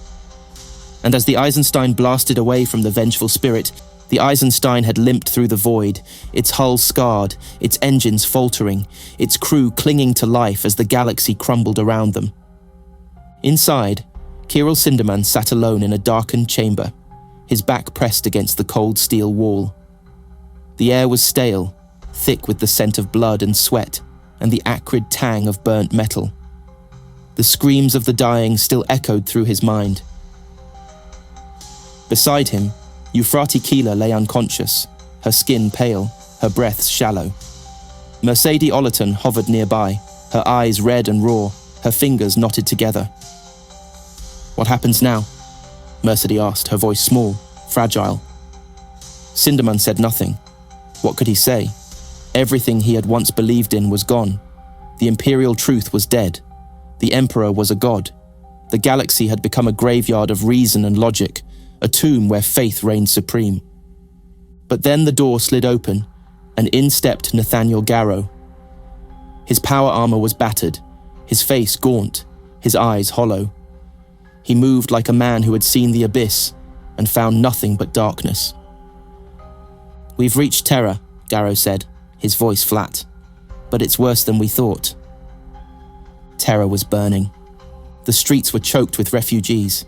And as the Eisenstein blasted away from the vengeful spirit, the Eisenstein had limped through the void, its hull scarred, its engines faltering, its crew clinging to life as the galaxy crumbled around them. Inside, Kyril Sindermann sat alone in a darkened chamber, his back pressed against the cold steel wall. The air was stale, thick with the scent of blood and sweat, and the acrid tang of burnt metal. The screams of the dying still echoed through his mind. Beside him, Euphrati Keeler lay unconscious, her skin pale, her breaths shallow. Mercedes Ollerton hovered nearby, her eyes red and raw, her fingers knotted together. "What happens now?" Mercedes asked, her voice small, fragile. Sindermann said nothing. What could he say? Everything he had once believed in was gone. The Imperial Truth was dead. The Emperor was a god. The galaxy had become a graveyard of reason and logic, a tomb where faith reigned supreme. But then the door slid open, and in stepped Nathaniel Garrow. His power armor was battered, his face gaunt, his eyes hollow. He moved like a man who had seen the abyss and found nothing but darkness. "We've reached Terra," Garrow said, his voice flat. "But it's worse than we thought." Terra was burning. The streets were choked with refugees.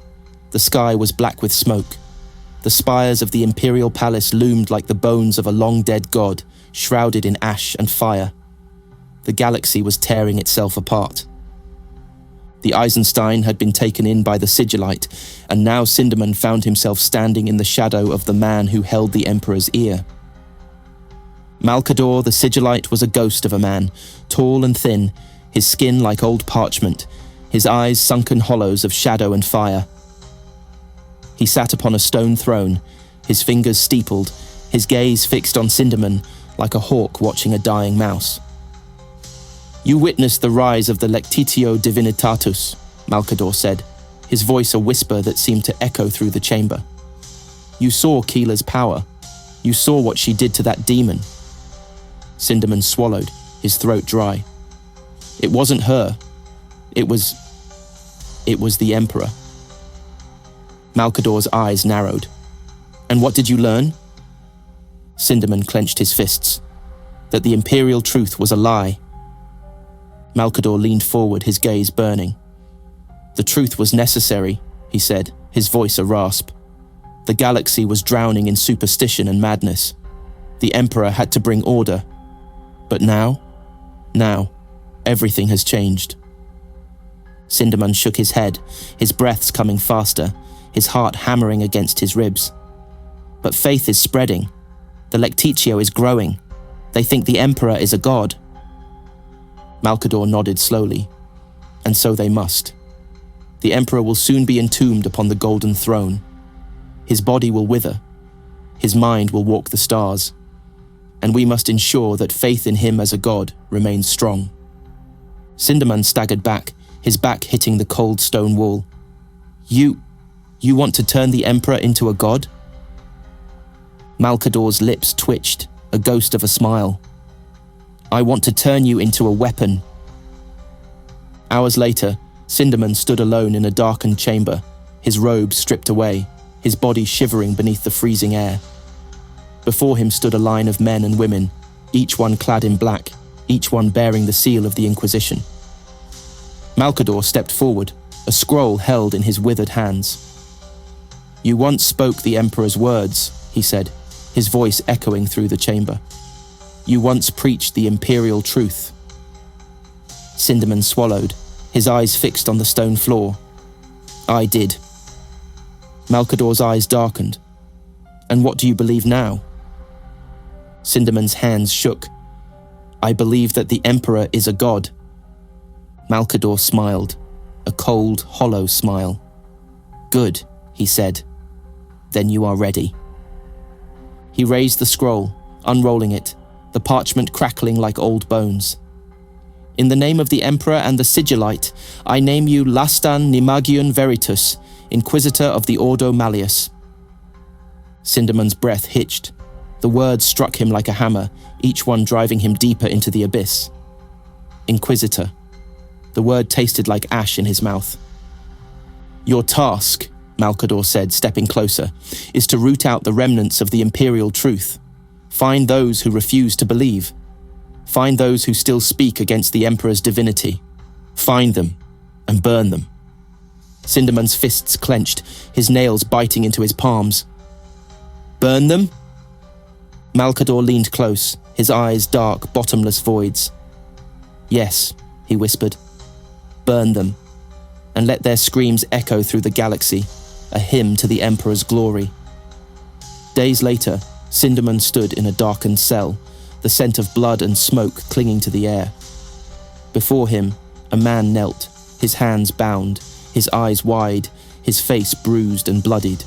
The sky was black with smoke. The spires of the Imperial Palace loomed like the bones of a long-dead god, shrouded in ash and fire. The galaxy was tearing itself apart. The Eisenstein had been taken in by the Sigillite, and now Sindermann found himself standing in the shadow of the man who held the Emperor's ear. Malcador the Sigillite was a ghost of a man, tall and thin, his skin like old parchment, his eyes sunken hollows of shadow and fire. He sat upon a stone throne, his fingers steepled, his gaze fixed on Sindermann like a hawk watching a dying mouse. "You witnessed the rise of the Lectitio Divinitatus," Malkador said, his voice a whisper that seemed to echo through the chamber. You saw Keela's power. You saw what she did to that demon. Sindermann swallowed, his throat dry. It wasn't her. It was the Emperor. Malkador's eyes narrowed. And what did you learn? Sindermann clenched his fists. That the Imperial Truth was a lie. Malkador leaned forward, his gaze burning. The truth was necessary, he said, his voice a rasp. The galaxy was drowning in superstition and madness. The Emperor had to bring order. But now, everything has changed. Sindermann shook his head, his breaths coming faster, his heart hammering against his ribs. But faith is spreading. The Lectitio is growing. They think the Emperor is a god. Malkador nodded slowly. And so they must. The Emperor will soon be entombed upon the golden throne. His body will wither. His mind will walk the stars. And we must ensure that faith in him as a god remains strong. Sindermann staggered back, his back hitting the cold stone wall. You want to turn the Emperor into a god? Malkador's lips twitched, a ghost of a smile. I want to turn you into a weapon. Hours later, Sindermann stood alone in a darkened chamber, his robes stripped away, his body shivering beneath the freezing air. Before him stood a line of men and women, each one clad in black, each one bearing the seal of the Inquisition. Malkador stepped forward, a scroll held in his withered hands. You once spoke the Emperor's words, he said, his voice echoing through the chamber. You once preached the Imperial Truth. Sindermann swallowed, his eyes fixed on the stone floor. I did. Malkador's eyes darkened. And what do you believe now? Sindermann's hands shook. I believe that the Emperor is a god. Malkador smiled, a cold, hollow smile. Good, he said. Then you are ready. He raised the scroll, unrolling it, the parchment crackling like old bones. In the name of the Emperor and the Sigillite, I name you Lastan Nimagion Veritus, Inquisitor of the Ordo Malleus. Sindermann's breath hitched. The words struck him like a hammer, each one driving him deeper into the abyss. Inquisitor. The word tasted like ash in his mouth. Your task, Malkador said, stepping closer, is to root out the remnants of the Imperial Truth. Find those who refuse to believe. Find those who still speak against the Emperor's divinity. Find them and burn them. Sindermann's fists clenched, his nails biting into his palms. Burn them? Malkador leaned close, his eyes dark, bottomless voids. Yes, he whispered. Burn them, and let their screams echo through the galaxy, a hymn to the Emperor's glory. Days later, Sindermann stood in a darkened cell, the scent of blood and smoke clinging to the air. Before him, a man knelt, his hands bound, his eyes wide, his face bruised and bloodied.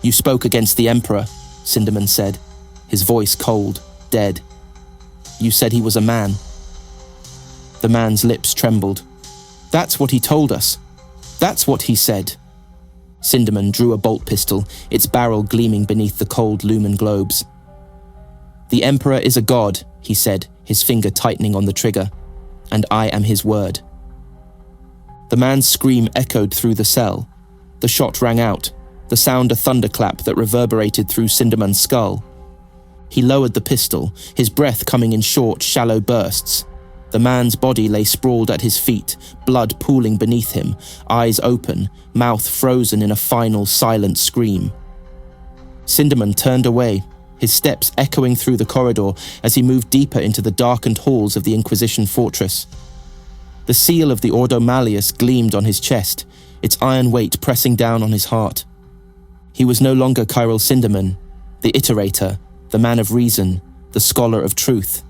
You spoke against the Emperor, Sindermann said, his voice cold, dead. You said he was a man. The man's lips trembled. That's what he told us. That's what he said. Sindermann drew a bolt pistol, its barrel gleaming beneath the cold lumen globes. The Emperor is a god, he said, his finger tightening on the trigger, and I am his word. The man's scream echoed through the cell. The shot rang out, the sound a thunderclap that reverberated through Sindermann's skull. He lowered the pistol, his breath coming in short, shallow bursts. The man's body lay sprawled at his feet, blood pooling beneath him, eyes open, mouth frozen in a final, silent scream. Sindermann turned away, his steps echoing through the corridor as he moved deeper into the darkened halls of the Inquisition fortress. The seal of the Ordo Malleus gleamed on his chest, its iron weight pressing down on his heart. He was no longer Kyril Sindermann, the iterator, the man of reason, the scholar of truth.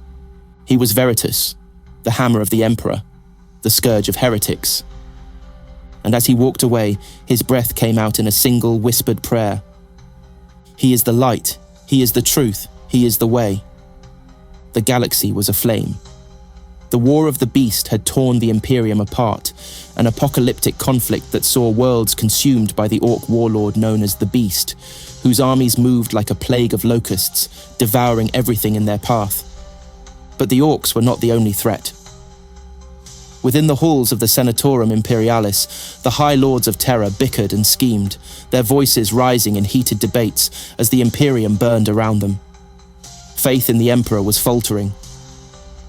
He was Veritas, the hammer of the Emperor, the scourge of heretics. And as he walked away, his breath came out in a single whispered prayer. He is the light, he is the truth, he is the way. The galaxy was aflame. The War of the Beast had torn the Imperium apart, an apocalyptic conflict that saw worlds consumed by the Orc warlord known as the Beast, whose armies moved like a plague of locusts, devouring everything in their path. But the Orcs were not the only threat. Within the halls of the Senatorum Imperialis, the High Lords of Terror bickered and schemed, their voices rising in heated debates as the Imperium burned around them. Faith in the Emperor was faltering.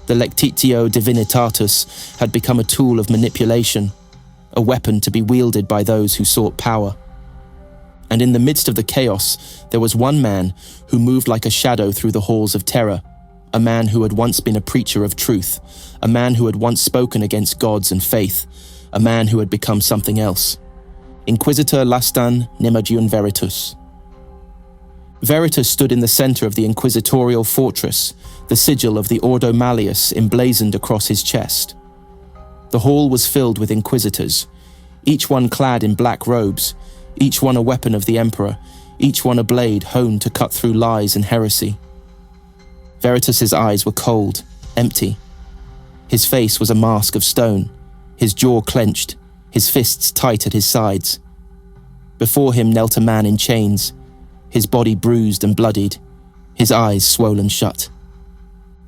The Lectitio Divinitatus had become a tool of manipulation, a weapon to be wielded by those who sought power. And in the midst of the chaos, there was one man who moved like a shadow through the halls of terror, a man who had once been a preacher of truth, a man who had once spoken against gods and faith, a man who had become something else. Inquisitor Lastan Nemagion Veritus. Veritus stood in the center of the inquisitorial fortress, the sigil of the Ordo Malleus emblazoned across his chest. The hall was filled with inquisitors, each one clad in black robes, each one a weapon of the Emperor, each one a blade honed to cut through lies and heresy. Veritus's eyes were cold, empty. His face was a mask of stone, his jaw clenched, his fists tight at his sides. Before him knelt a man in chains, his body bruised and bloodied, his eyes swollen shut.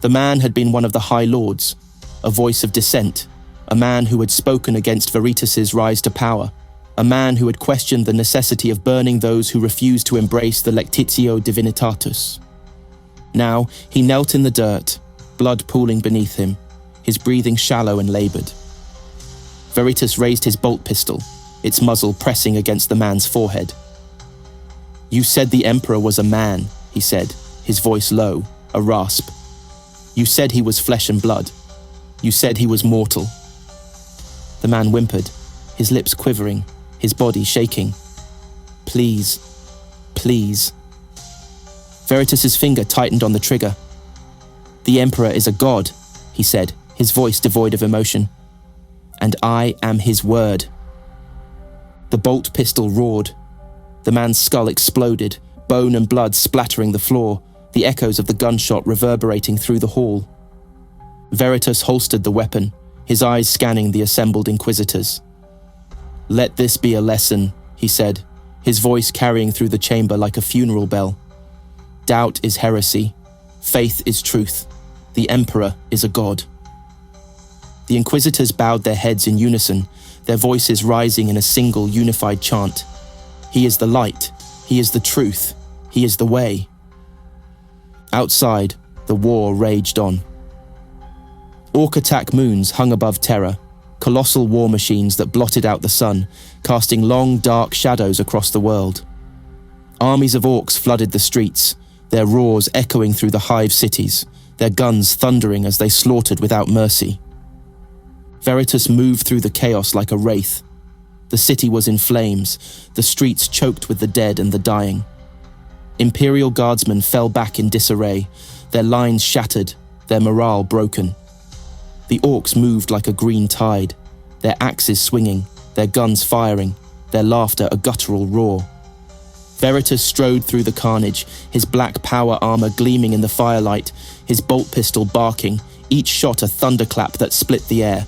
The man had been one of the High Lords, a voice of dissent, a man who had spoken against Veritus's rise to power, a man who had questioned the necessity of burning those who refused to embrace the Lectitio Divinitatus. Now, he knelt in the dirt, blood pooling beneath him, his breathing shallow and labored. Veritus raised his bolt pistol, its muzzle pressing against the man's forehead. "You said the Emperor was a man," he said, his voice low, a rasp. "You said he was flesh and blood. You said he was mortal." The man whimpered, his lips quivering, his body shaking. "Please, please." Veritus's finger tightened on the trigger. "The Emperor is a god," he said, his voice devoid of emotion. "And I am his word." The bolt pistol roared. The man's skull exploded, bone and blood splattering the floor, the echoes of the gunshot reverberating through the hall. Veritus holstered the weapon, his eyes scanning the assembled inquisitors. "Let this be a lesson," he said, his voice carrying through the chamber like a funeral bell. "Doubt is heresy. Faith is truth. The Emperor is a god." The inquisitors bowed their heads in unison, their voices rising in a single unified chant. "He is the light. He is the truth. He is the way." Outside, the war raged on. Orc attack moons hung above Terra, colossal war machines that blotted out the sun, casting long, dark shadows across the world. Armies of orcs flooded the streets, their roars echoing through the hive cities, their guns thundering as they slaughtered without mercy. Veritus moved through the chaos like a wraith. The city was in flames, the streets choked with the dead and the dying. Imperial guardsmen fell back in disarray, their lines shattered, their morale broken. The orcs moved like a green tide, their axes swinging, their guns firing, their laughter a guttural roar. Veritus strode through the carnage, his black power armor gleaming in the firelight, his bolt pistol barking, each shot a thunderclap that split the air.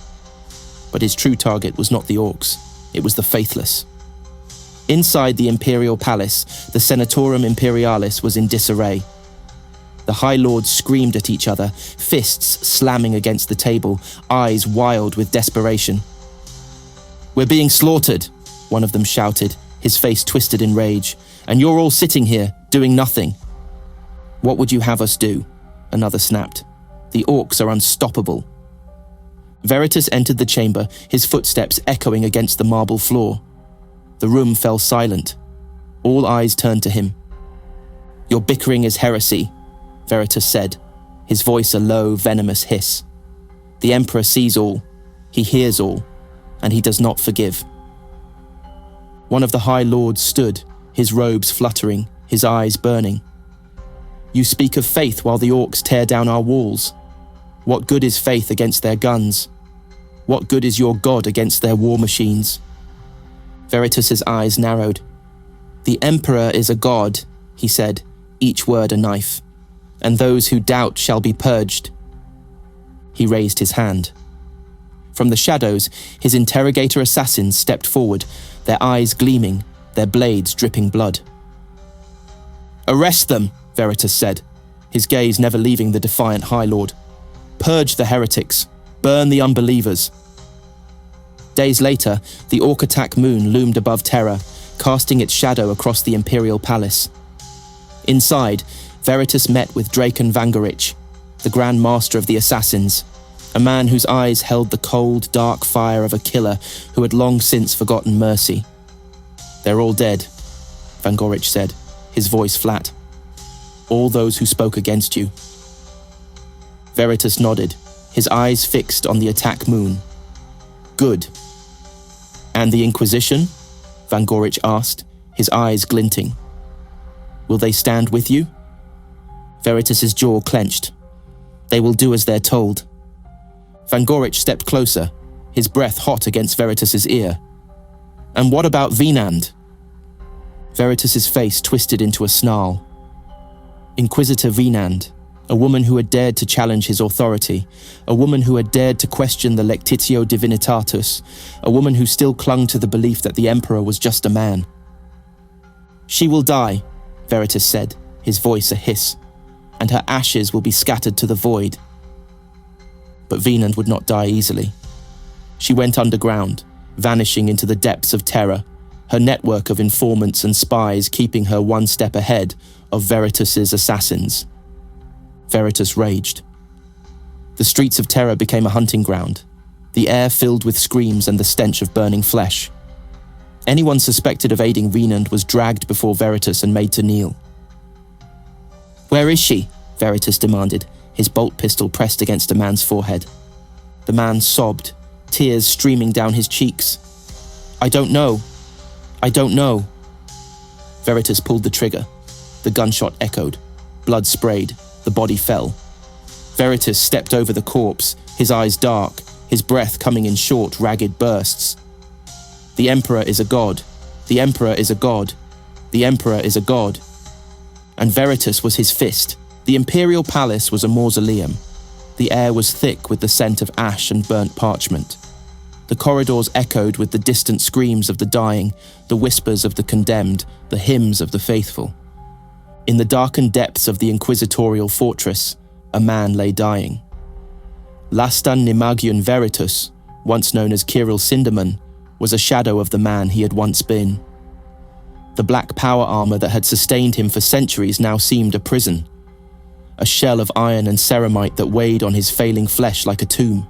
But his true target was not the orcs, it was the faithless. Inside the Imperial Palace, the Senatorum Imperialis was in disarray. The High Lords screamed at each other, fists slamming against the table, eyes wild with desperation. "We're being slaughtered," one of them shouted, his face twisted in rage, "and you're all sitting here, doing nothing." "What would you have us do?" another snapped. "The orcs are unstoppable." Veritus entered the chamber, his footsteps echoing against the marble floor. The room fell silent. All eyes turned to him. "Your bickering is heresy," Veritus said, his voice a low, venomous hiss. "The Emperor sees all, he hears all, and he does not forgive." One of the High Lords stood, his robes fluttering, his eyes burning. "You speak of faith while the orcs tear down our walls. What good is faith against their guns? What good is your god against their war machines?" Veritus's eyes narrowed. "The Emperor is a god," he said, each word a knife, "and those who doubt shall be purged." He raised his hand. From the shadows, his interrogator assassins stepped forward, their eyes gleaming, their blades dripping blood. "Arrest them," Veritas said, his gaze never leaving the defiant High Lord. "Purge the heretics. Burn the unbelievers." Days later, the Orc-attack moon loomed above Terra, casting its shadow across the Imperial Palace. Inside, Veritas met with Draken Vangorich, the Grand Master of the Assassins, a man whose eyes held the cold, dark fire of a killer who had long since forgotten mercy. "They're all dead," Vangorich said, his voice flat. "All those who spoke against you." Veritas nodded, his eyes fixed on the attack moon. "Good." "And the Inquisition?" Vangorich asked, his eyes glinting. "Will they stand with you?" Veritas's jaw clenched. "They will do as they're told." Vangorich stepped closer, his breath hot against Veritas's ear. "And what about Vinand?" Veritas's face twisted into a snarl. Inquisitor Vinand, a woman who had dared to challenge his authority, a woman who had dared to question the Lectitio Divinitatus, a woman who still clung to the belief that the Emperor was just a man. "She will die," Veritas said, his voice a hiss, "and her ashes will be scattered to the void." But Vinand would not die easily. She went underground, vanishing into the depths of terror, her network of informants and spies keeping her one step ahead of Veritas's assassins. Veritas raged. The streets of Terra became a hunting ground, the air filled with screams and the stench of burning flesh. Anyone suspected of aiding Vinand was dragged before Veritas and made to kneel. "Where is she?" Veritas demanded, his bolt pistol pressed against a man's forehead. The man sobbed, tears streaming down his cheeks. "I don't know. I don't know." Veritas pulled the trigger. The gunshot echoed. Blood sprayed. The body fell. Veritas stepped over the corpse, his eyes dark, his breath coming in short, ragged bursts. "The Emperor is a god. The Emperor is a god. The Emperor is a god." And Veritas was his fist. The Imperial Palace was a mausoleum. The air was thick with the scent of ash and burnt parchment. The corridors echoed with the distant screams of the dying, the whispers of the condemned, the hymns of the faithful. In the darkened depths of the inquisitorial fortress, a man lay dying. Lastan Nimagian Veritas, once known as Kyril Sindermann, was a shadow of the man he had once been. The black power armor that had sustained him for centuries now seemed a prison, a shell of iron and ceramite that weighed on his failing flesh like a tomb.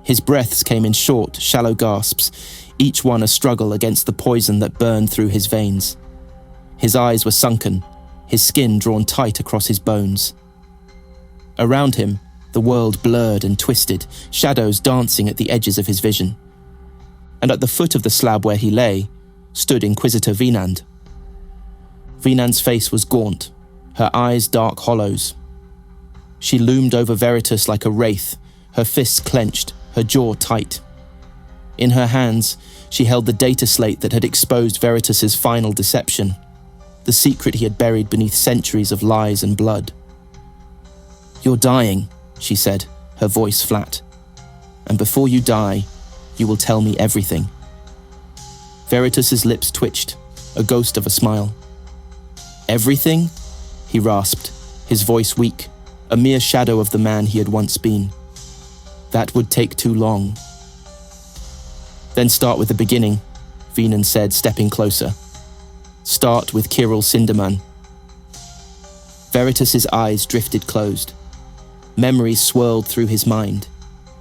His breaths came in short, shallow gasps, each one a struggle against the poison that burned through his veins. His eyes were sunken, his skin drawn tight across his bones. Around him, the world blurred and twisted, shadows dancing at the edges of his vision. And at the foot of the slab where he lay, stood Inquisitor Vinand. Vinand's face was gaunt, her eyes dark hollows. She loomed over Veritas like a wraith, her fists clenched, her jaw tight. In her hands, she held the data slate that had exposed Veritas's final deception, the secret he had buried beneath centuries of lies and blood. "You're dying," she said, her voice flat. "And before you die, you will tell me everything." Veritas's lips twitched, a ghost of a smile. "Everything?" he rasped, his voice weak, a mere shadow of the man he had once been. "That would take too long." "Then start with the beginning," Vinand said, stepping closer. "Start with Kyril Sindermann." Veritas's eyes drifted closed. Memories swirled through his mind.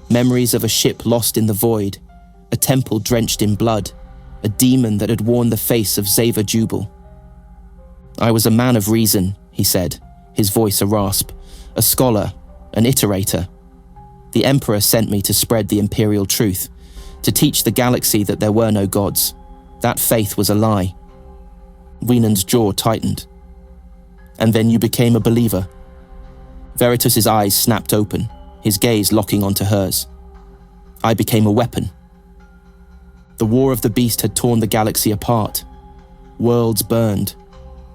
Memories of a ship lost in the void, a temple drenched in blood, a demon that had worn the face of Zeva Jubal. "I was a man of reason," he said, his voice a rasp, "a scholar, an iterator. The Emperor sent me to spread the Imperial Truth, to teach the galaxy that there were no gods. That faith was a lie." Vinand's jaw tightened. "And then you became a believer." Veritas's eyes snapped open, his gaze locking onto hers. "I became a weapon." The war of the beast had torn the galaxy apart. Worlds burned.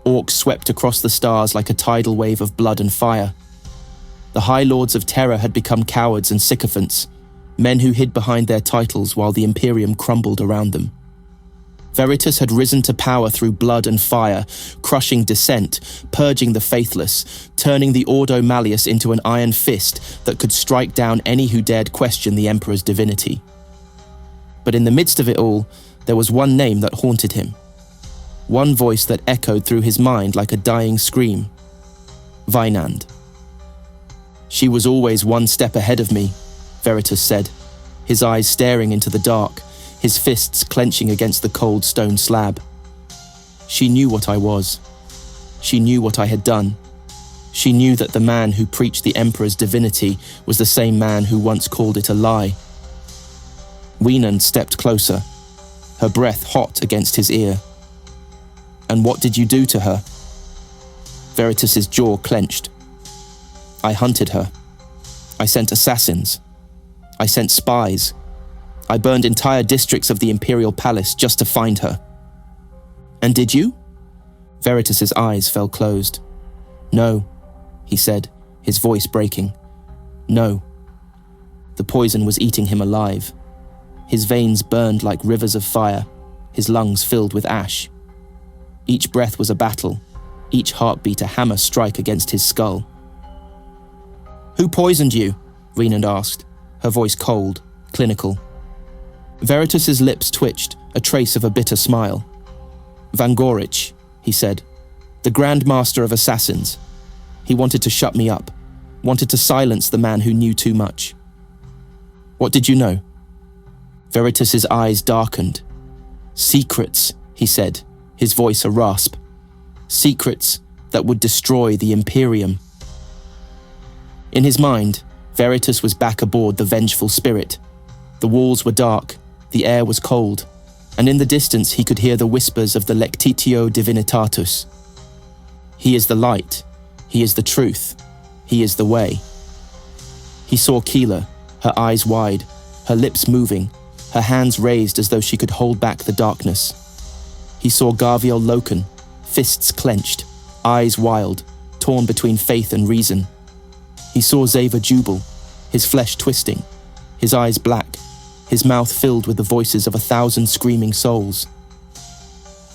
Orcs swept across the stars like a tidal wave of blood and fire. The High Lords of Terror had become cowards and sycophants, men who hid behind their titles while the Imperium crumbled around them. Veritas had risen to power through blood and fire, crushing dissent, purging the faithless, turning the Ordo Malleus into an iron fist that could strike down any who dared question the Emperor's divinity. But in the midst of it all, there was one name that haunted him. One voice that echoed through his mind like a dying scream. Vinand. "She was always one step ahead of me," Veritas said, his eyes staring into the dark, his fists clenching against the cold stone slab. "She knew what I was. She knew what I had done. She knew that the man who preached the Emperor's divinity was the same man who once called it a lie." Vinand stepped closer, her breath hot against his ear. "And what did you do to her?" Veritas's jaw clenched. "I hunted her. I sent assassins. I sent spies. I burned entire districts of the Imperial Palace just to find her." "And did you?" Veritas's eyes fell closed. "No," he said, his voice breaking. "No." The poison was eating him alive. His veins burned like rivers of fire, his lungs filled with ash. Each breath was a battle, each heartbeat a hammer strike against his skull. "Who poisoned you?" Vinand asked, her voice cold, clinical. Veritas's lips twitched, a trace of a bitter smile. "Vangorich," he said, "the Grand Master of Assassins. He wanted to shut me up, wanted to silence the man who knew too much." "What did you know?" Veritas's eyes darkened. "Secrets," he said, his voice a rasp. "Secrets that would destroy the Imperium." In his mind, Veritas was back aboard the vengeful spirit. The walls were dark, the air was cold, and in the distance he could hear the whispers of the Lectitio Divinitatus. "He is the light, he is the truth, he is the way." He saw Keela, her eyes wide, her lips moving, her hands raised as though she could hold back the darkness. He saw Garviel Loken, fists clenched, eyes wild, torn between faith and reason. He saw Zeva Jubal, his flesh twisting, his eyes black, his mouth filled with the voices of 1,000 screaming souls.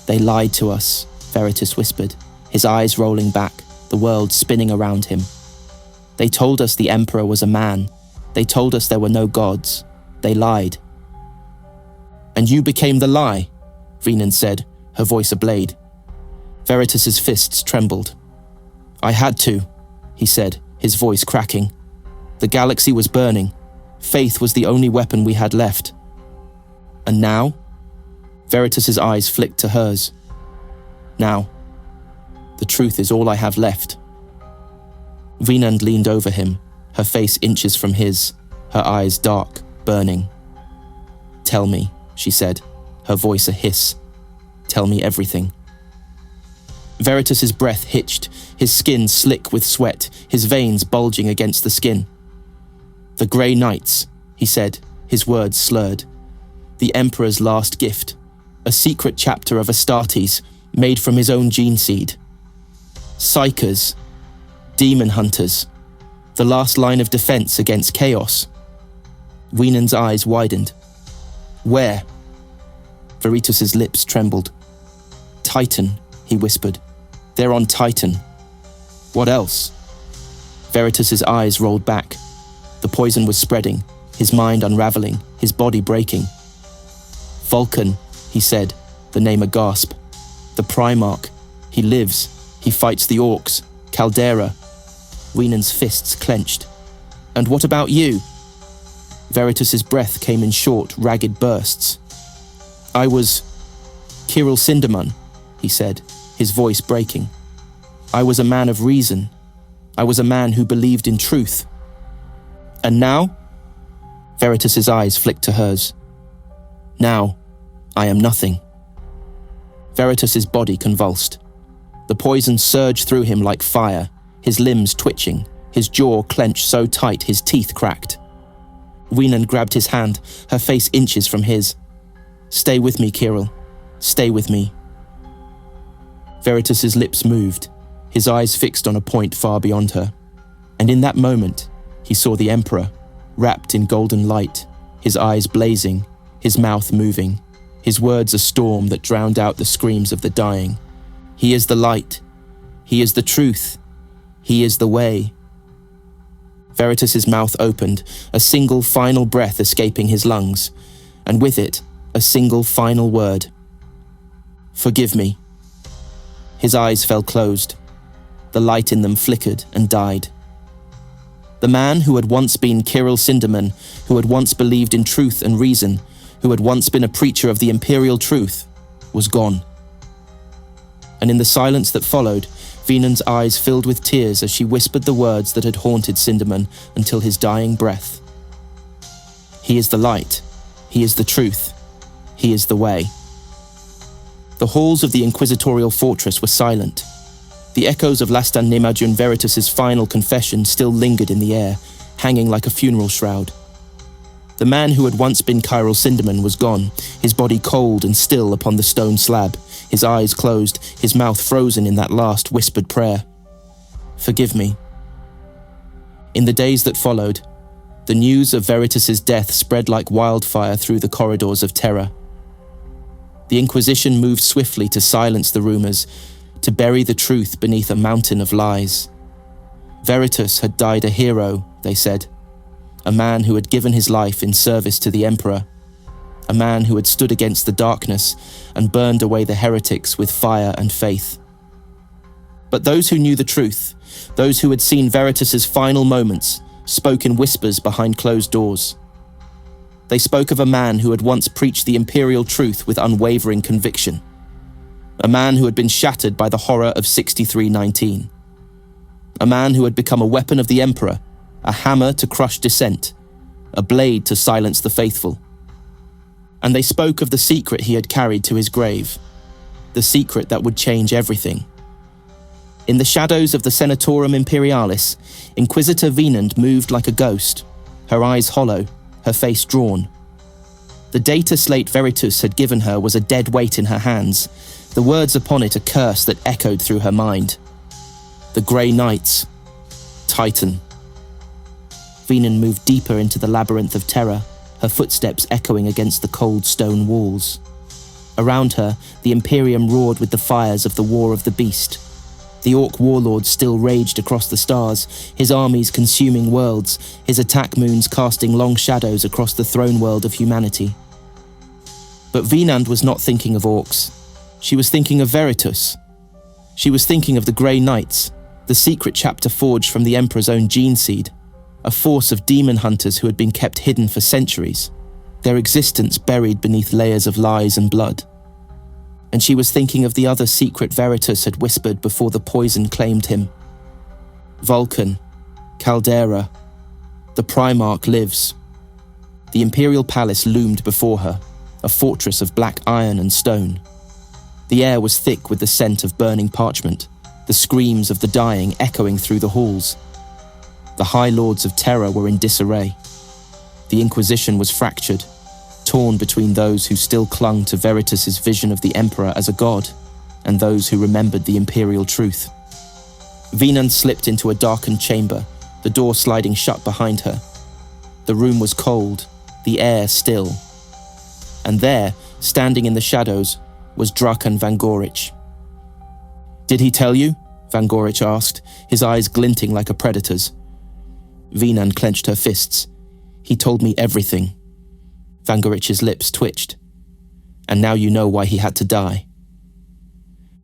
"They lied to us," Veritas whispered, his eyes rolling back, the world spinning around him. "They told us the Emperor was a man. They told us there were no gods. They lied." "And you became the lie," Vinand said, her voice ablade. Veritas's fists trembled. "I had to," he said, his voice cracking. "The galaxy was burning. Faith was the only weapon we had left." "And now?" Veritas's eyes flicked to hers. "Now, the truth is all I have left." Vinand leaned over him, her face inches from his, her eyes dark, burning. "Tell me," she said, her voice a hiss. "Tell me everything." Veritas's breath hitched, his skin slick with sweat, his veins bulging against the skin. "The Grey Knights," he said, his words slurred. "The Emperor's last gift, a secret chapter of Astartes, made from his own gene seed. Psychers, demon hunters, the last line of defense against chaos." Vinand's eyes widened. "Where?" Veritas's lips trembled. "Titan," he whispered. "They're on Titan." "What else?" Veritas's eyes rolled back. The poison was spreading, his mind unraveling, his body breaking. "Vulcan," he said, the name a gasp. "The Primarch. He lives. He fights the Orcs. Caldera." Vinand's fists clenched. "And what about you?" Veritas's breath came in short, ragged bursts. "I was Kyril Sindermann," he said, his voice breaking. "I was a man of reason. I was a man who believed in truth." "And now?" Veritas's eyes flicked to hers. "Now, I am nothing." Veritas's body convulsed. The poison surged through him like fire, his limbs twitching, his jaw clenched so tight his teeth cracked. Vinand grabbed his hand, her face inches from his. "Stay with me, Kyril. Stay with me." Veritas's lips moved, his eyes fixed on a point far beyond her. And in that moment, he saw the Emperor, wrapped in golden light, his eyes blazing, his mouth moving, his words a storm that drowned out the screams of the dying. He is the light. He is the truth. He is the way. Veritus's mouth opened, a single final breath escaping his lungs, and with it, a single final word. Forgive me. His eyes fell closed. The light in them flickered and died. The man who had once been Kyril Sindermann, who had once believed in truth and reason, who had once been a preacher of the Imperial Truth, was gone. And in the silence that followed, Vinan's eyes filled with tears as she whispered the words that had haunted Sindermann until his dying breath. He is the light. He is the truth. He is the way. The halls of the inquisitorial fortress were silent. The echoes of Lastan Nemajun Veritus's final confession still lingered in the air, hanging like a funeral shroud. The man who had once been Kyril Sindermann was gone, his body cold and still upon the stone slab, his eyes closed, his mouth frozen in that last whispered prayer. Forgive me. In the days that followed, the news of Veritus's death spread like wildfire through the corridors of terror. The Inquisition moved swiftly to silence the rumors, to bury the truth beneath a mountain of lies. Veritus had died a hero, they said, a man who had given his life in service to the Emperor, a man who had stood against the darkness and burned away the heretics with fire and faith. But those who knew the truth, those who had seen Veritus's final moments, spoke in whispers behind closed doors. They spoke of a man who had once preached the Imperial Truth with unwavering conviction, a man who had been shattered by the horror of 6319, a man who had become a weapon of the Emperor, a hammer to crush dissent, a blade to silence the faithful. And they spoke of the secret he had carried to his grave, the secret that would change everything. In the shadows of the Senatorum Imperialis, Inquisitor Vinand moved like a ghost, her eyes hollow, her face drawn. The data slate Veritus had given her was a dead weight in her hands, the words upon it a curse that echoed through her mind. The Grey Knights. Titan. Vinand moved deeper into the labyrinth of terror, her footsteps echoing against the cold stone walls. Around her, the Imperium roared with the fires of the War of the Beast. The Orc warlord still raged across the stars, his armies consuming worlds, his attack moons casting long shadows across the throne world of humanity. But Vinand was not thinking of orcs. She was thinking of Veritus. She was thinking of the Grey Knights, the secret chapter forged from the Emperor's own gene seed, a force of demon hunters who had been kept hidden for centuries, their existence buried beneath layers of lies and blood. And she was thinking of the other secret Veritus had whispered before the poison claimed him. Vulcan, Caldera, the Primarch lives. The Imperial Palace loomed before her, a fortress of black iron and stone. The air was thick with the scent of burning parchment, the screams of the dying echoing through the halls. The High Lords of Terror were in disarray. The Inquisition was fractured, torn between those who still clung to Veritus's vision of the Emperor as a god, and those who remembered the Imperial Truth. Vinand slipped into a darkened chamber, the door sliding shut behind her. The room was cold, the air still. And there, standing in the shadows, was Drakan Vangorich. "Did he tell you?" Vangorich asked, his eyes glinting like a predator's. Vinand clenched her fists. "He told me everything." Vangorich's lips twitched. "And now you know why he had to die."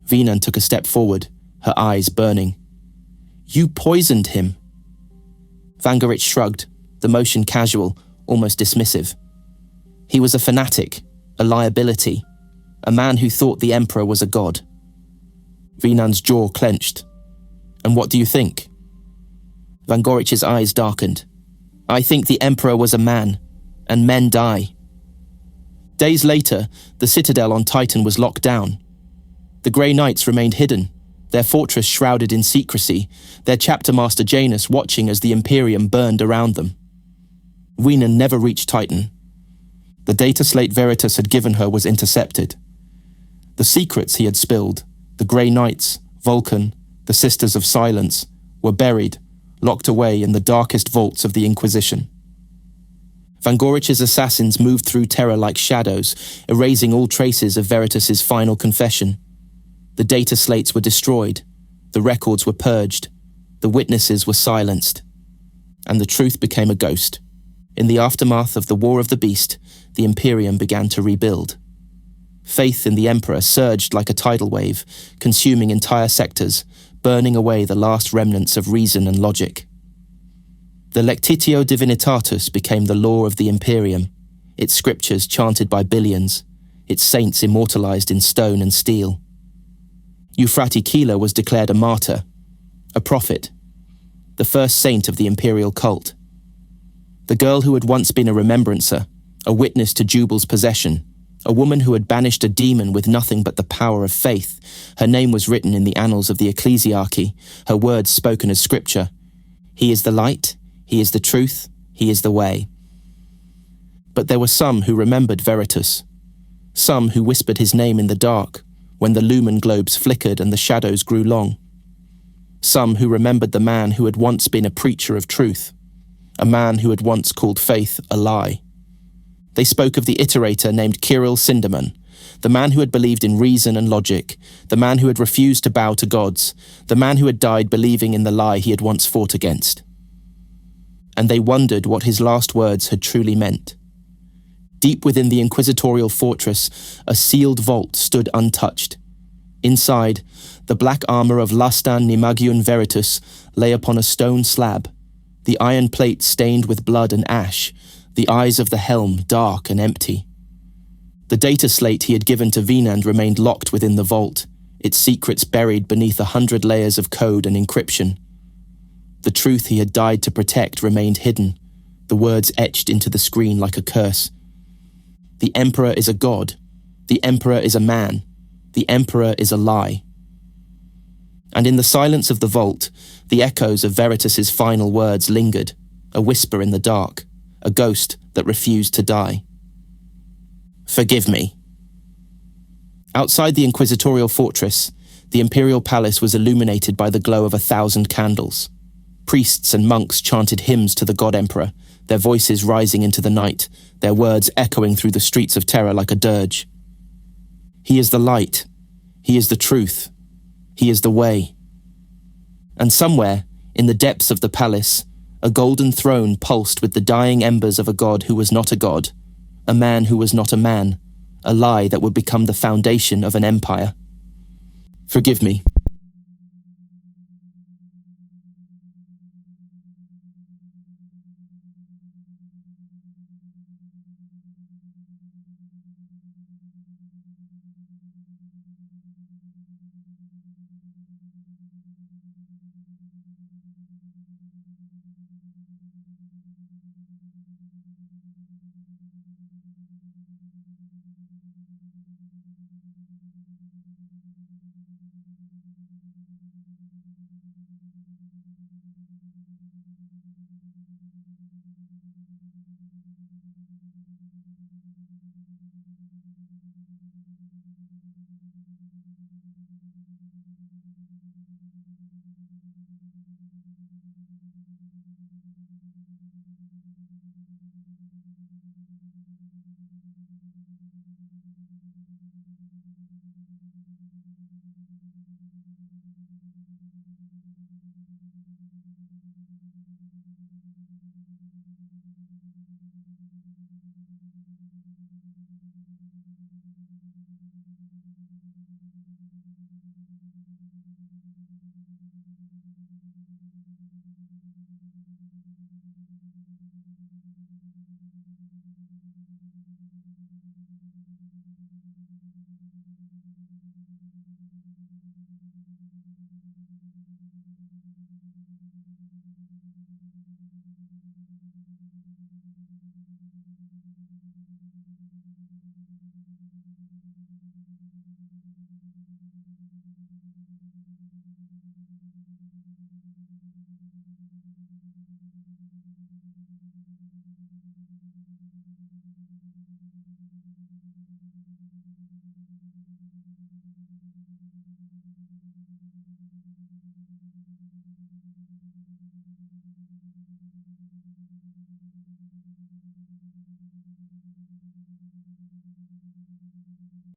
Vinand took a step forward, her eyes burning. "You poisoned him." Vangorich shrugged, the motion casual, almost dismissive. "He was a fanatic, a liability, a man who thought the Emperor was a god." Vinand's jaw clenched. "And what do you think?" Vangorich's eyes darkened. "I think the Emperor was a man, and men die." Days later, the citadel on Titan was locked down. The Grey Knights remained hidden, their fortress shrouded in secrecy, their chapter master Janus watching as the Imperium burned around them. Vinand never reached Titan. The data slate Veritus had given her was intercepted. The secrets he had spilled, the Grey Knights, Vulcan, the Sisters of Silence, were buried, locked away in the darkest vaults of the Inquisition. Van Gorich's assassins moved through terror like shadows, erasing all traces of Veritas's final confession. The data slates were destroyed, the records were purged, the witnesses were silenced, and the truth became a ghost. In the aftermath of the War of the Beast, the Imperium began to rebuild. Faith in the Emperor surged like a tidal wave, consuming entire sectors, burning away the last remnants of reason and logic. The Lectitio Divinitatus became the law of the Imperium, its scriptures chanted by billions, its saints immortalized in stone and steel. Euphraticilla was declared a martyr, a prophet, the first saint of the imperial cult. The girl who had once been a remembrancer, a witness to Jubal's possession, a woman who had banished a demon with nothing but the power of faith. Her name was written in the annals of the ecclesiarchy, her words spoken as scripture. He is the light, he is the truth, he is the way. But there were some who remembered Veritas, some who whispered his name in the dark when the lumen globes flickered and the shadows grew long. Some who remembered the man who had once been a preacher of truth, a man who had once called faith a lie. They spoke of the iterator named Kyril Sindermann, the man who had believed in reason and logic, the man who had refused to bow to gods, the man who had died believing in the lie he had once fought against. And they wondered what his last words had truly meant. Deep within the inquisitorial fortress, a sealed vault stood untouched. Inside, the black armor of Lastan Nimagiun Veritas lay upon a stone slab, the iron plate stained with blood and ash, the eyes of the helm dark and empty. The data slate he had given to Vinand remained locked within the vault, its secrets buried beneath 100 layers of code and encryption. The truth he had died to protect remained hidden, the words etched into the screen like a curse. The Emperor is a god. The Emperor is a man. The Emperor is a lie. And in the silence of the vault, the echoes of Veritas's final words lingered, a whisper in the dark, a ghost that refused to die. Forgive me. Outside the inquisitorial fortress, the imperial palace was illuminated by the glow of 1,000 candles. Priests and monks chanted hymns to the God Emperor, their voices rising into the night, their words echoing through the streets of terror like a dirge. He is the light. He is the truth. He is the way. And somewhere, in the depths of the palace, a golden throne pulsed with the dying embers of a god who was not a god, a man who was not a man, a lie that would become the foundation of an empire. Forgive me,